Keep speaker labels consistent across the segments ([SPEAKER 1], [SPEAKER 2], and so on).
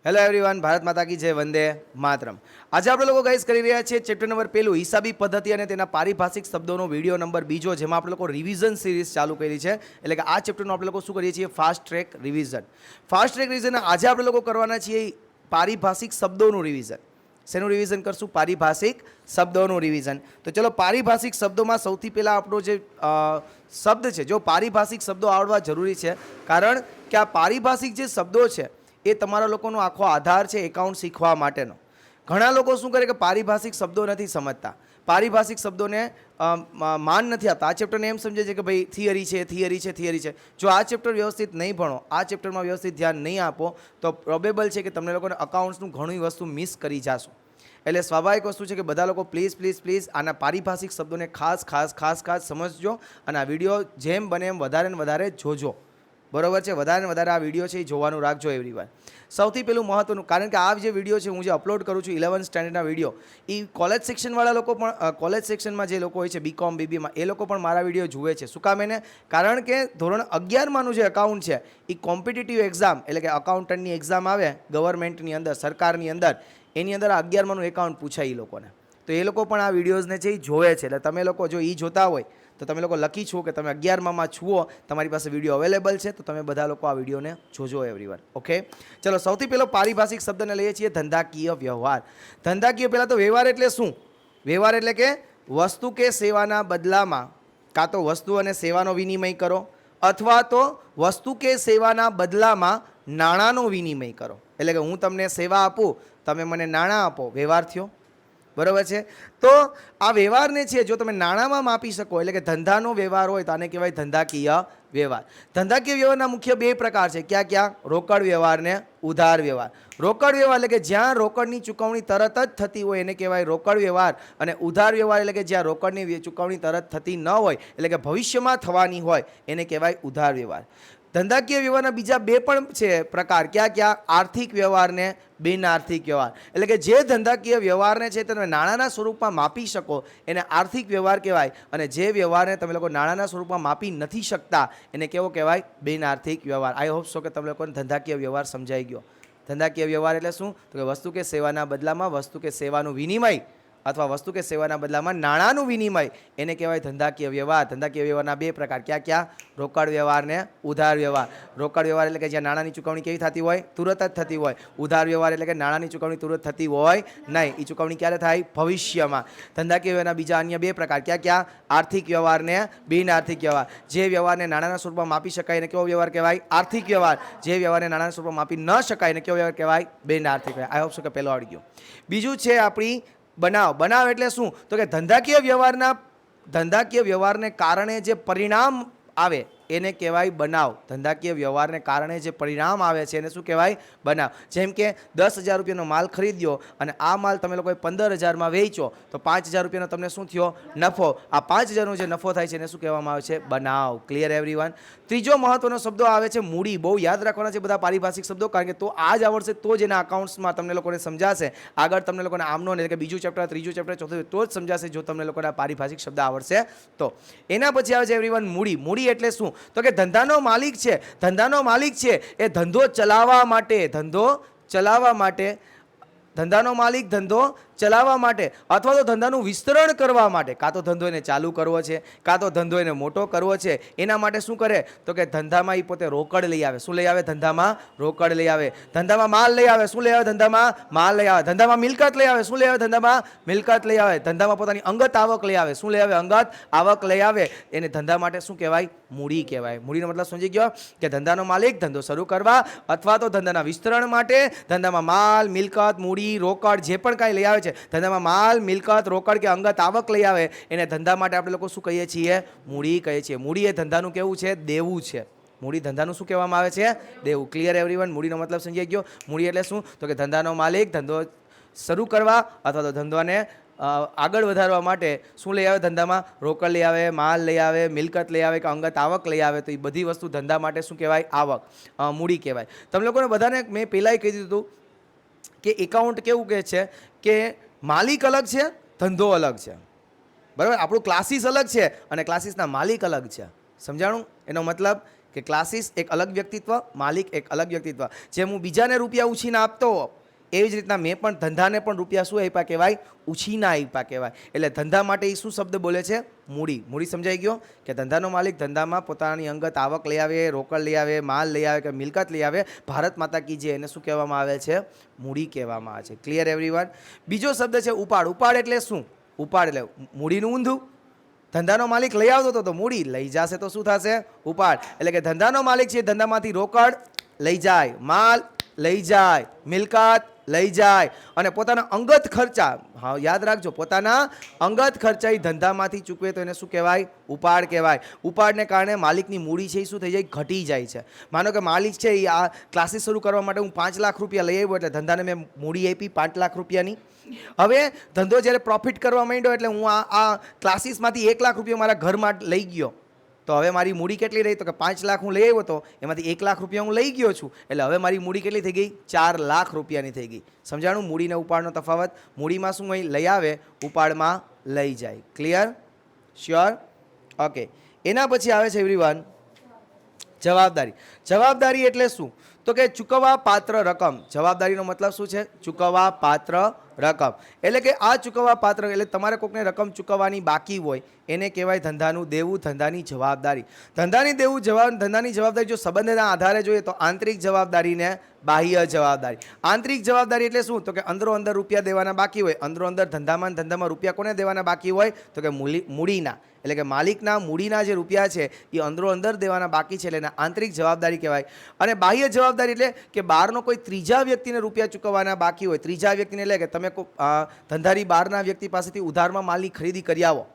[SPEAKER 1] Hello everyone, Bharat માતા કી જય, વંદે માતરમ. આજે આપણે લોકો ગાઈસ કરી રહ્યા છીએ ચેપ્ટર નંબર 1 હિસાબી પદ્ધતિ અને તેના પારિભાષિક શબ્દોનો વિડીયો નંબર 2, જેમાં આપણે લોકો રિવિઝન સિરીઝ ચાલુ કરી છે. એટલે કે આ ચેપ્ટરનો આપણે લોકો શું કરીએ છીએ? Fast track revision. Fast track revision આજે આપણે લોકો કરવાના છીએ પારિભાષિક શબ્દોનું રિવિઝન. શેનું રિવિઝન કરશું? પારિભાષિક શબ્દોનું રિવિઝન. તો ચલો, પારિભાષિક શબ્દોમાં સૌથી પહેલાં આપણો જે શબ્દ છે, જો પારિભાષિક શબ્દો આવડવા જરૂરી છે, કારણ કે આ પારિભાષિક જે શબ્દો છે એ તમારા લોકોનો આખો આધાર છે એકાઉન્ટ શીખવા માટેનો. ઘણા લોકો શું કરે કે પારિભાષિક શબ્દો નથી સમજતા, પારિભાષિક શબ્દોને માન નથી આપતા. આ ચેપ્ટરને એમ સમજે છે કે ભાઈ થિયરી છે, થિયરી છે, થિયરી છે. જો આ ચેપ્ટર વ્યવસ્થિત નહીં ભણો, આ ચેપ્ટરમાં વ્યવસ્થિત ધ્યાન નહીં આપો, તો પ્રોબેબલ છે કે તમને લોકોને અકાઉન્ટ્સનું ઘણી વસ્તુ મિસ કરી જાશો. એટલે સ્વાભાવિક વસ્તુ છે કે બધા લોકો પ્લીઝ પ્લીઝ પ્લીઝ આના પારિભાષિક શબ્દોને ખાસ ખાસ ખાસ ખાસ સમજજો અને આ વિડીયો જેમ બને એમ વધારે ને વધારે જોજો. બરોબર છે? વધારે ને વધારે આ વિડીયો છે એ જોવાનું રાખજો એવરીવન. સૌથી પહેલું મહત્વનું, કારણ કે આ જે વિડીયો છે હું જે અપલોડ કરું છું 11th સ્ટેન્ડર્ડના વિડીયો, એ કોલેજ સેક્શનવાળા લોકો પણ, કોલેજ સેક્શનમાં જે લોકો હોય છે બીકોમ બીબીમાં, એ લોકો પણ મારા વિડીયો જુએ છે. શું કામ? એને કારણ કે ધોરણ 11માંનું જે અકાઉન્ટ છે એ કોમ્પિટિટિવ એક્ઝામ, એટલે કે અકાઉન્ટન્ટની એક્ઝામ આવે ગવર્મેન્ટની અંદર, સરકારની અંદર, એની અંદર આ 11માંનું એકાઉન્ટ પૂછાય એ લોકોને. તો એ લોકો પણ આ વિડીયોઝને છે એ જોવે છે. એટલે તમે લોકો જો એ જોતા હોય તો તમે લોકો લકી છો કે તમે 11માં છુઓ, તમારી પાસે વિડીયો અવેલેબલ છે, તો તમે બધા લોકો આ વિડીયોને જોજો એવરીવન. ઓકે, ચલો, સૌથી પહેલો પારિભાષિક શબ્દને લઈએ છીએ ધંધાકીય વ્યવહાર. ધંધાકીય, પહેલાં તો વ્યવહાર એટલે શું? વ્યવહાર એટલે કે વસ્તુ કે સેવાના બદલામાં કાં તો વસ્તુ અને સેવાનો વિનિમય કરો, અથવા તો વસ્તુ કે સેવાના બદલામાં નાણાંનો વિનિમય કરો. એટલે કે હું તમને સેવા આપું, તમે મને નાણાં આપો, વ્યવહાર થયો. બરાબર છે? તો આ વ્યવહારને છે જો તમે નાણાંમાં માપી શકો, એટલે કે ધંધાનો વ્યવહાર હોય તો આને કહેવાય ધંધાકીય વ્યવહાર. ધંધાકીય વ્યવહારના મુખ્ય 2 પ્રકાર છે. ક્યાં ક્યાં? રોકડ વ્યવહાર ને ઉધાર વ્યવહાર. રોકડ વ્યવહાર એટલે કે જ્યાં રોકડની ચૂકવણી તરત જ થતી હોય એને કહેવાય રોકડ વ્યવહાર, અને ઉધાર વ્યવહાર એટલે કે જ્યાં રોકડની ચૂકવણી તરત થતી ન હોય, એટલે કે ભવિષ્યમાં થવાની હોય, એને કહેવાય ઉધાર વ્યવહાર. ધંધાકીય વ્યવહારના બીજા 2 પણ છે પ્રકાર. ક્યાં ક્યાં? આર્થિક વ્યવહાર ને બિન આર્થિક વ્યવહાર. એટલે કે જે ધંધાકીય વ્યવહારને છે તમે નાણાંના સ્વરૂપમાં માપી શકો એને આર્થિક વ્યવહાર કહેવાય, અને જે વ્યવહારને તમે લોકો નાણાંના સ્વરૂપમાં માપી નથી શકતા એને કેવો કહેવાય? બિન આર્થિક વ્યવહાર. આઈ હોપ સો કે તમે લોકોને ધંધાકીય વ્યવહાર સમજાઈ ગયો. ધંધાકીય વ્યવહાર એટલે શું? તો કે વસ્તુ કે સેવાના બદલામાં વસ્તુ કે સેવાનું વિનિમય, અથવા વસ્તુ કે સેવાના બદલામાં નાણાંનું વિનિમય, એને કહેવાય ધંધાકીય વ્યવહાર. ધંધાકીય વ્યવહારના 2 પ્રકાર. ક્યાં ક્યાં? રોકડ વ્યવહાર ને ઉધાર વ્યવહાર. રોકડ વ્યવહાર એટલે કે જ્યાં નાણાંની ચૂકવણી કેવી થતી હોય? તુરત જ થતી હોય. ઉધાર વ્યવહાર એટલે કે નાણાંની ચૂકવણી તુરત થતી હોય નહીં, એ ચૂકવણી ક્યારે થાય? ભવિષ્યમાં. ધંધાકીય વ્યવહારના બીજા અન્ય 2 પ્રકાર. ક્યાં ક્યાં? આર્થિક વ્યવહાર ને બિન આર્થિક વ્યવહાર. જે વ્યવહારને નાણાંના સ્વરૂપમાં માપી શકાય એને કેવો વ્યવહાર કહેવાય? આર્થિક વ્યવહાર. જે વ્યવહારને નાણાંના સ્વરૂપમાં માપી ન શકાય એને કેવો વ્યવહાર કહેવાય? બિન આર્થિક વ્યવહાર. આઈ હોપ સો કે પહેલો આવડી ગયો. બીજું છે આપણી બનાવ. બનાવ એટલે શું? તો કે ધંધાકીય વ્યવહારને કારણે જે પરિણામ આવે એને કહેવાય બનાવ. ધંધાકીય વ્યવહારને કારણે જે પરિણામ આવે છે એને શું કહેવાય? બનાવ. જેમ કે 10,000 રૂપિયાનો માલ ખરીદ્યો અને આ માલ તમે લોકોએ 15,000માં વેચો, તો 5,000 રૂપિયાનો તમને શું થયો? નફો. આ 5,000નો જે નફો થાય છે એને શું કહેવામાં આવે છે? બનાવ. Clear everyone? ત્રીજો મહત્વનો શબ્દો આવે છે મૂડી. બહુ યાદ રાખવાના છે બધા પારિભાષિક શબ્દો, કારણ કે તો આ જ આવડશે તો જ એના અકાઉન્ટ્સમાં તમને લોકોને સમજાશે. આગળ તમને લોકોને આમનો એટલે કે બીજું ચેપ્ટર, ત્રીજું ચેપ્ટર, ચોથું તો જ સમજાશે જો તમને લોકોને પારિભાષિક શબ્દ આવડશે તો. એના પછી આવે છે એવરીવન મૂડી. મૂડી એટલે શું? તો કે ધંધાનો માલિક છે, ધંધાનો માલિક છે એ ધંધો ચલાવવા માટે, ધંધાનો માલિક ધંધો ચલાવવા માટે અથવા તો ધંધાનું વિસ્તરણ કરવા માટે, કાં તો ધંધો એને ચાલુ કરવો છે, કાં તો ધંધો એને મોટો કરવો છે, એના માટે શું કરે? તો કે ધંધામાં એ પોતે રોકડ લઈ આવે. શું લઈ આવે? ધંધામાં રોકડ લઈ આવે. ધંધામાં માલ લઈ આવે. શું લઈ આવે? ધંધામાં માલ લઈ આવે. ધંધામાં મિલકત લઈ આવે. શું લઈ આવે? ધંધામાં મિલકત લઈ આવે. ધંધામાં પોતાની અંગત આવક લઈ આવે. શું લઈ આવે? અંગત આવક લઈ આવે. એને ધંધા માટે શું કહેવાય? મૂડી કહેવાય. મૂડીનો મતલબ સમજી ગયો કે ધંધાનો માલિક ધંધો શરૂ કરવા અથવા તો ધંધાના વિસ્તરણ માટે ધંધામાં માલ, મિલકત, મૂડી, રોકડ જે પણ કાંઈ લઈ આવે છે, ધંધામાં માલ, મિલકત, રોકડ કે અંગત આવક લઈ આવે, એને ધંધા માટે આપણે લોકો શું કહીએ છીએ? મૂડી કહીએ છીએ. મૂડી એ ધંધાનું કેવું છે? દેવું છે. મૂડી ધંધાનું શું કહેવામાં આવે છે? દેવું. Clear everyone? મૂડીનો મતલબ સમજાઈ ગયો? મૂડી એટલે શું? તો કે ધંધાનો માલિક ધંધો શરૂ કરવા અથવા તો ધંધોને આગળ વધારવા માટે શું લઈ આવે? ધંધામાં રોકડ લઈ આવે, માલ લઈ આવે, મિલકત લઈ આવે કે અંગત આવક લઈ આવે. તો એ બધી વસ્તુ ધંધા માટે શું કહેવાય? આવક, મૂડી કહેવાય. તમને લોકોને બધાને મેં પહેલાંય કહી દીધું કે એકાઉન્ટ કેવું કહે છે કે માલિક અલગ છે, ધંધો અલગ છે. બરાબર? આપણું ક્લાસીસ અલગ છે અને ક્લાસીસના માલિક અલગ છે. સમજાણું? એનો મતલબ કે ક્લાસીસ એક અલગ વ્યક્તિત્વ, માલિક એક અલગ વ્યક્તિત્વ. જેમ હું બીજાને રૂપિયા ઉછીને આપતો હોઉં એવી જ રીતના મેં પણ ધંધાને પણ રૂપિયા શું આપ્યા કહેવાય? ઉછીના આપ્યા કહેવાય. એટલે ધંધા માટે એ શું શબ્દ બોલે છે? મૂડી. મૂડી સમજાઈ ગયો કે ધંધાનો માલિક ધંધામાં પોતાની અંગત આવક લઈ આવે, રોકડ લઈ આવે, માલ લઈ આવે કે મિલકત લઈ આવે. ભારત માતા કી જય, એને શું કહેવામાં આવે છે? મૂડી કહેવામાં આવે છે. Clear everyone? બીજો શબ્દ છે ઉપાડ. ઉપાડ એટલે શું? ઉપાડ એટલે મૂડીનું ઊંધું. ધંધાનો માલિક લઈ આવતો હતો તો મૂડી, લઈ જશે તો શું થશે? ઉપાડ. એટલે કે ધંધાનો માલિક છે ધંધામાંથી રોકડ લઈ જાય, માલ લઈ જાય, મિલકત લઈ જાય અને પોતાના અંગત ખર્ચા, હા યાદ રાખજો, પોતાના અંગત ખર્ચા એ ધંધામાંથી ચૂકવે તો એને શું કહેવાય? ઉપાડ કહેવાય. ઉપાડને કારણે માલિકની મૂડી છે એ શું થઈ જાય? ઘટી જાય છે. માનો કે માલિક છે એ આ ક્લાસીસ શરૂ કરવા માટે હું 5 લાખ રૂપિયા લઈ આવ્યો, એટલે ધંધાને મેં મૂડી આપી 5 લાખ રૂપિયાની. હવે ધંધો જ્યારે પ્રોફિટ કરવા માંડ્યો એટલે હું આ ક્લાસીસમાંથી 1 લાખ રૂપિયા મારા ઘરમાં લઈ ગયો, તો હવે મારી મૂડી કેટલી રહી? તો કે 5 લાખ હું લઈ આવ્યો હતો, એમાંથી 1 લાખ રૂપિયા હું લઈ ગયો છું, એટલે હવે મારી મૂડી કેટલી થઈ ગઈ? 4 લાખ રૂપિયાની થઈ ગઈ. સમજાણું? મૂડીને ઉપાડનો તફાવત. મૂડીમાં શું હોય? લઈ આવે, ઉપાડમાં લઈ જાય. ક્લિયર? શ્યોર? ઓકે. એના પછી આવે છે એવરીવન જવાબદારી. જવાબદારી એટલે શું? તો કે ચૂકવવા પાત્ર રકમ. જવાબદારીનો મતલબ શું છે? ચૂકવવા પાત્ર રકમ. એટલે કે આ ચૂકવવા પાત્ર એટલે તમારે કોઈકને રકમ ચૂકવવાની બાકી હોય એને કહેવાય ધંધાનું દેવું, ધંધાની જવાબદારી. ધંધાની દેવું ધંધાની જવાબદારી જો સંબંધના આધારે જોઈએ તો આંતરિક જવાબદારી ને બાહ્ય જવાબદારી. આંતરિક જવાબદારી એટલે શું? તો કે અંદરો અંદર રૂપિયા દેવાના બાકી હોય. અંદરો અંદર ધંધામાં રૂપિયા કોને દેવાના બાકી હોય? તો કે મૂડીના, એટલે કે માલિકના મૂડીના જે રૂપિયા છે એ અંદરો અંદર દેવાના બાકી છે, એટલે એને આંતરિક જવાબદારી કહેવાય. અને બાહ્ય જવાબદારી એટલે કે બહારનો કોઈ ત્રીજા વ્યક્તિને રૂપિયા ચૂકવવાના બાકી હોય. ત્રીજા વ્યક્તિને એટલે કે તમે ધંધારી બહારના વ્યક્તિ પાસેથી ઉધારમાં માલની ખરીદી કરી આવો,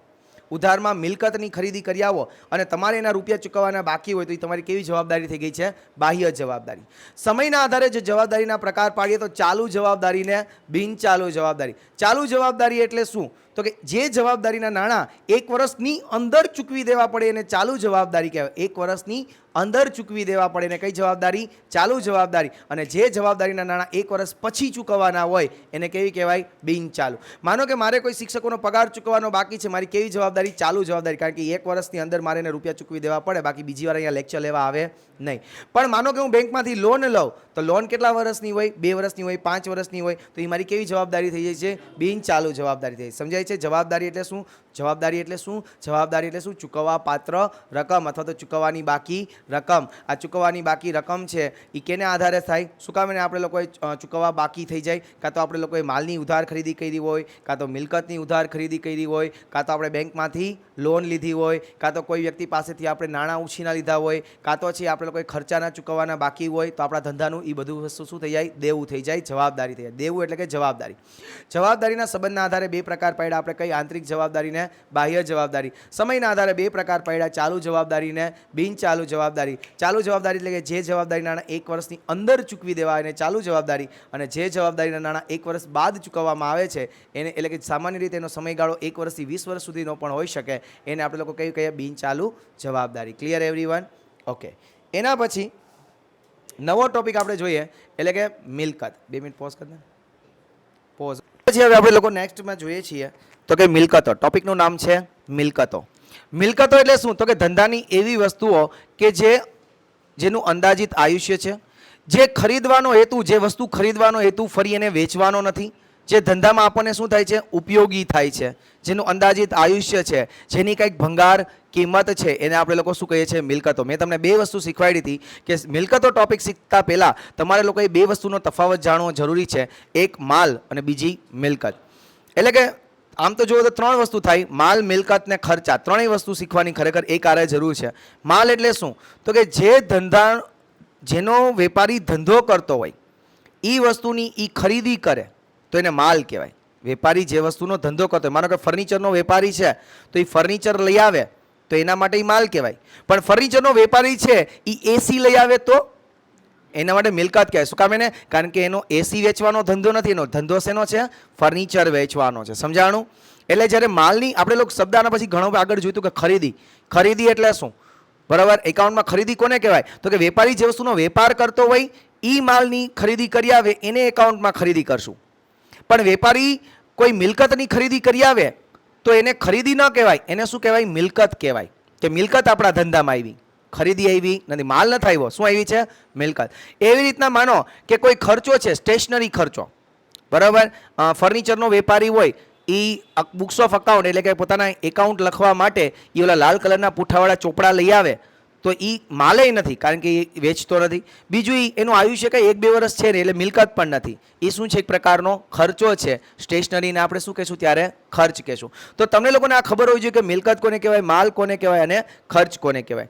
[SPEAKER 1] ઉધારમાં મિલકતની ખરીદી કરી આવો અને તમારે એના રૂપિયા ચૂકવવાના બાકી હોય તો એ તમારી કેવી જવાબદારી થઈ ગઈ છે? બાહ્ય જવાબદારી. સમયના આધારે જે જવાબદારીના પ્રકાર પાડીએ તો ચાલુ જવાબદારી ને બિનચાલુ જવાબદારી. ચાલુ જવાબદારી એટલે શું? તો કે જે જવાબદારીના નાણાં 1 વર્ષની અંદર ચૂકવી દેવા પડે એને ચાલુ જવાબદારી કહેવાય. 1 વર્ષની અંદર ચૂકવી દેવા પડે એને કઈ જવાબદારી? ચાલુ જવાબદારી. અને જે જવાબદારીના નાણાં 1 વર્ષ પછી ચૂકવવાના હોય એને કેવી કહેવાય? બિનચાલુ. માનો કે મારે કોઈ શિક્ષકોનો પગાર ચૂકવવાનો બાકી છે, મારી કેવી જવાબદારી? ચાલુ જવાબદારી, કારણ કે 1 વર્ષની અંદર મારે એને રૂપિયા ચૂકવી દેવા પડે, બાકી બીજી વાર અહીંયા લેક્ચર લેવા આવે નહીં. પણ માનો કે હું બેંકમાંથી લોન લઉં તો લોન કેટલા વર્ષની હોય? 2 વર્ષની હોય, 5 વર્ષની હોય, તો એ મારી કેવી જવાબદારી થઈ જાય છે? બિનચાલુ જવાબદારી થઈ જાય. સમજાય છે? જવાબદારી એટલે શું? જવાબદારી એટલે શું? જવાબદારી એટલે શું? ચૂકવવા પાત્ર રકમ અથવા તો ચૂકવવાની બાકી રકમ. આ ચૂકવવાની બાકી રકમ છે એ કેને આધારે થાય? શું કામ એને આપણે લોકોએ ચૂકવવા બાકી થઈ જાય? કાં તો આપણે લોકોએ માલની ઉધાર ખરીદી કરી હોય, કાં તો મિલકતની ઉધાર ખરીદી કરી હોય, કાં તો આપણે બેંકમાંથી લોન લીધી હોય, કાં તો કોઈ વ્યક્તિ પાસેથી આપણે નાણાં ઉછીના લીધા હોય, કાં તો છે આપણે લોકોએ ખર્ચાના ચૂકવવાના બાકી હોય, તો આપણા ધંધાનું એ બધું વસ્તુ શું થઈ જાય? દેવું થઈ જાય, જવાબદારી થઈ જાય. દેવું એટલે કે જવાબદારી. જવાબદારીના સંબંધના આધારે 2 પ્રકાર પાડ્યા આપણે. કઈ? આંતરિક જવાબદારીને બાહ્ય જવાબદારી. સમયના આધારે 2 પ્રકાર પાડ્યા, ચાલુ જવાબદારીને બિનચાલુ જવાબદારી. ચાલુ જવાબદારી એટલે કે જે જવાબદારી નાણાં 1 વર્ષની અંદર ચૂકવી દેવા એને ચાલુ જવાબદારી, અને જે જવાબદારીના નાણાં 1 વર્ષ બાદ ચૂકવવામાં આવે છે એને એટલે કે સામાન્ય રીતે એનો સમયગાળો 1 વર્ષથી 20 વર્ષ સુધીનો પણ હોઈ શકે, એને આપણે લોકો કયું કહીએ? બિનચાલુ જવાબદારી. Clear everyone? ઓકે. એના પછી નવો ટોપિક આપણે જોઈએ એટલે કે મિલકત. 2 મિનિટ પોઝ કરી દે. પોઝ. પછી હવે આપણે લોકો નેક્સ્ટમાં જોઈએ છીએ તો કે મિલકતો. ટોપિકનું નામ છે મિલકતો. મિલકતો એટલે શું? તો કે ધંધાની એવી વસ્તુઓ કે જેનું અંદાજિત આયુષ્ય છે, જે ખરીદવાનો હેતુ, જે વસ્તુ ખરીદવાનો હેતુ ફરી એને વેચવાનો નથી, જે ધંધામાં આપણને શું થાય છે? ઉપયોગી થાય છે, જેનું અંદાજિત આયુષ્ય છે, જેની કંઈક ભંગાર કિંમત છે, એને આપણે લોકો શું કહીએ છીએ? મિલકતો. મેં તમને 2 વસ્તુ શીખવાડી હતી કે મિલકતો ટોપિક શીખતા પહેલાં તમારે લોકોએ 2 વસ્તુનો તફાવત જાણવો જરૂરી છે. એક માલ અને બીજી મિલકત. એટલે કે આમ તો જુઓ તો 3 વસ્તુ થાય: માલ, મિલકત ને ખર્ચા. 3 વસ્તુ શીખવાની ખરેખર એક આરે જરૂર છે. માલ એટલે શું? તો કે જેનો વેપારી ધંધો કરતો હોય એ વસ્તુની એ ખરીદી કરે તો એને માલ કહેવાય. વેપારી જે વસ્તુનો ધંધો કરતો હોય, માનો કે ફર્નિચરનો વેપારી છે તો એ ફર્નિચર લઈ આવે તો એના માટે એ માલ કહેવાય. પણ ફર્નિચરનો વેપારી છે એ એસી લઈ આવે તો એના માટે મિલકત કહેવાય. શું કામ એને? કારણ કે એનો એસી વેચવાનો ધંધો નથી, એનો ધંધો શેનો છે? ફર્નિચર વેચવાનો છે. સમજાણું? એટલે જ્યારે માલની આપણે લોકો શબ્દના પછી ઘણો આગળ જોયું કે ખરીદી. ખરીદી એટલે શું? બરાબર. એકાઉન્ટમાં ખરીદી કોને કહેવાય? તો કે વેપારી જે વસ્તુનો વેપાર કરતો હોય એ માલની ખરીદી કરી આવે એને એકાઉન્ટમાં ખરીદી કરશું. પણ વેપારી કોઈ મિલકતની ખરીદી કરી આવે તો એને ખરીદી ન કહેવાય, એને શું કહેવાય? મિલકત કહેવાય. કે મિલકત આપણા ધંધામાં આવી. ખરીદી આવી નથી, માલ નથી આવ્યો, શું આવી છે? મિલકત. એવી રીતના માનો કે કોઈ ખર્ચો છે, સ્ટેશનરી ખર્ચો, બરાબર, ફર્નિચરનો વેપારી હોય, એ બુક્સ ઓફ અકાઉન્ટ એટલે કે પોતાના એકાઉન્ટ લખવા માટે એ ઓલા લાલ કલરના પૂઠાવાળા ચોપડા લઈ આવે, તો એ માલે નથી કારણ કે એ વેચતો નથી. બીજું એનું આયુષ્ય કંઈ 1-2 વર્ષ છે ને એટલે મિલકત પણ નથી. એ શું છે? એક પ્રકારનો ખર્ચો છે. સ્ટેશનરીને આપણે શું કહેશું? ત્યારે ખર્ચ કહેશું. તો તમને લોકોને આ ખબર હોવી જોઈએ કે મિલકત કોને કહેવાય, માલ કોને કહેવાય અને ખર્ચ કોને કહેવાય.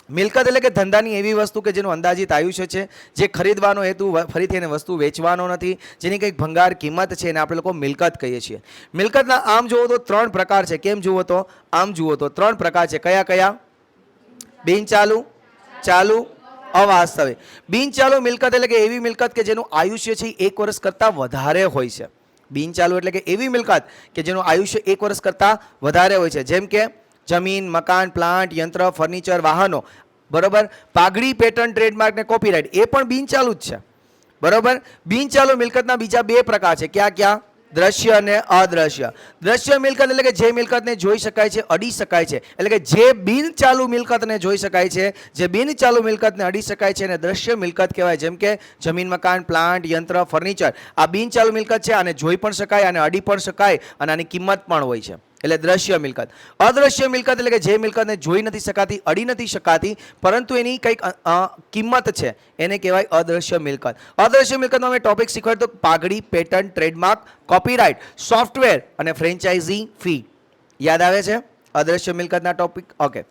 [SPEAKER 1] મિલકત એટલે કે ધંધાની એવી વસ્તુ કે જેનું અંદાજિત આયુષ્ય છે, જે ખરીદવાનો હેતુ ફરીથી એને વસ્તુ વેચવાનો નથી, જેની કંઈક ભંગાર કિંમત છે, એને આપણે લોકો મિલકત કહીએ છીએ. મિલકતના આમ જુઓ તો 3 પ્રકાર છે. કેમ જુઓ તો? આમ જુઓ તો 3 પ્રકાર છે. કયા કયા? બિનચાલુ, ચાલુ, અવાસ્તવિક. બિનચાલુ મિલકત એટલે કે એવી મિલકત કે જેનું આયુષ્ય છે 1 વર્ષ કરતાં વધારે હોય છે. બિનચાલુ એટલે કે એવી મિલકત કે જેનું આયુષ્ય 1 વર્ષ કરતાં વધારે હોય છે. જેમ કે જમીન, મકાન, પ્લાન્ટ, યંત્ર, ફર્નિચર, વાહનો, બરોબર, પાઘડી, પેટર્ન, ટ્રેડમાર્ક ને કોપીરાઇટ, એ પણ બિનચાલુ જ છે, બરોબર. બિનચાલુ મિલકતના બીજા 2 પ્રકાર છે. ક્યાં ક્યાં? દ્રશ્ય અને અદ્રશ્ય. દ્રશ્ય મિલકત એટલે કે જે મિલકતને જોઈ શકાય છે, અડી શકાય છે, એટલે કે જે બિનચાલુ મિલકતને જોઈ શકાય છે, જે બિનચાલુ મિલકતને અડી શકાય છે એને દ્રશ્ય મિલકત કહેવાય. જેમ કે જમીન, મકાન, પ્લાન્ટ, યંત્ર, ફર્નિચર, આ બિનચાલુ મિલકત છે. આને જોઈ પણ શકાય, આને અડી પણ શકાય અને આની કિંમત પણ હોય છે, એટલે દ્રશ્ય મિલકત. અદ્રશ્ય મિલકત એટલે કે જે મિલકતને જોઈ નથી શકાતી, અડી નથી શકાતી, પરંતુ એની કંઈક કિંમત છે, એને કહેવાય અદ્રશ્ય મિલકત. અદ્રશ્ય મિલકતમાં મેં ટોપિક શીખવાડ્યો તો પાઘડી, પેટર્ન, ટ્રેડમાર્ક, કોપીરાઇટ, સોફ્ટવેર અને ફ્રેન્ચાઇઝી ફી. યાદ આવે છે અદ્રશ્ય મિલકતના ટોપિક? ઓકે.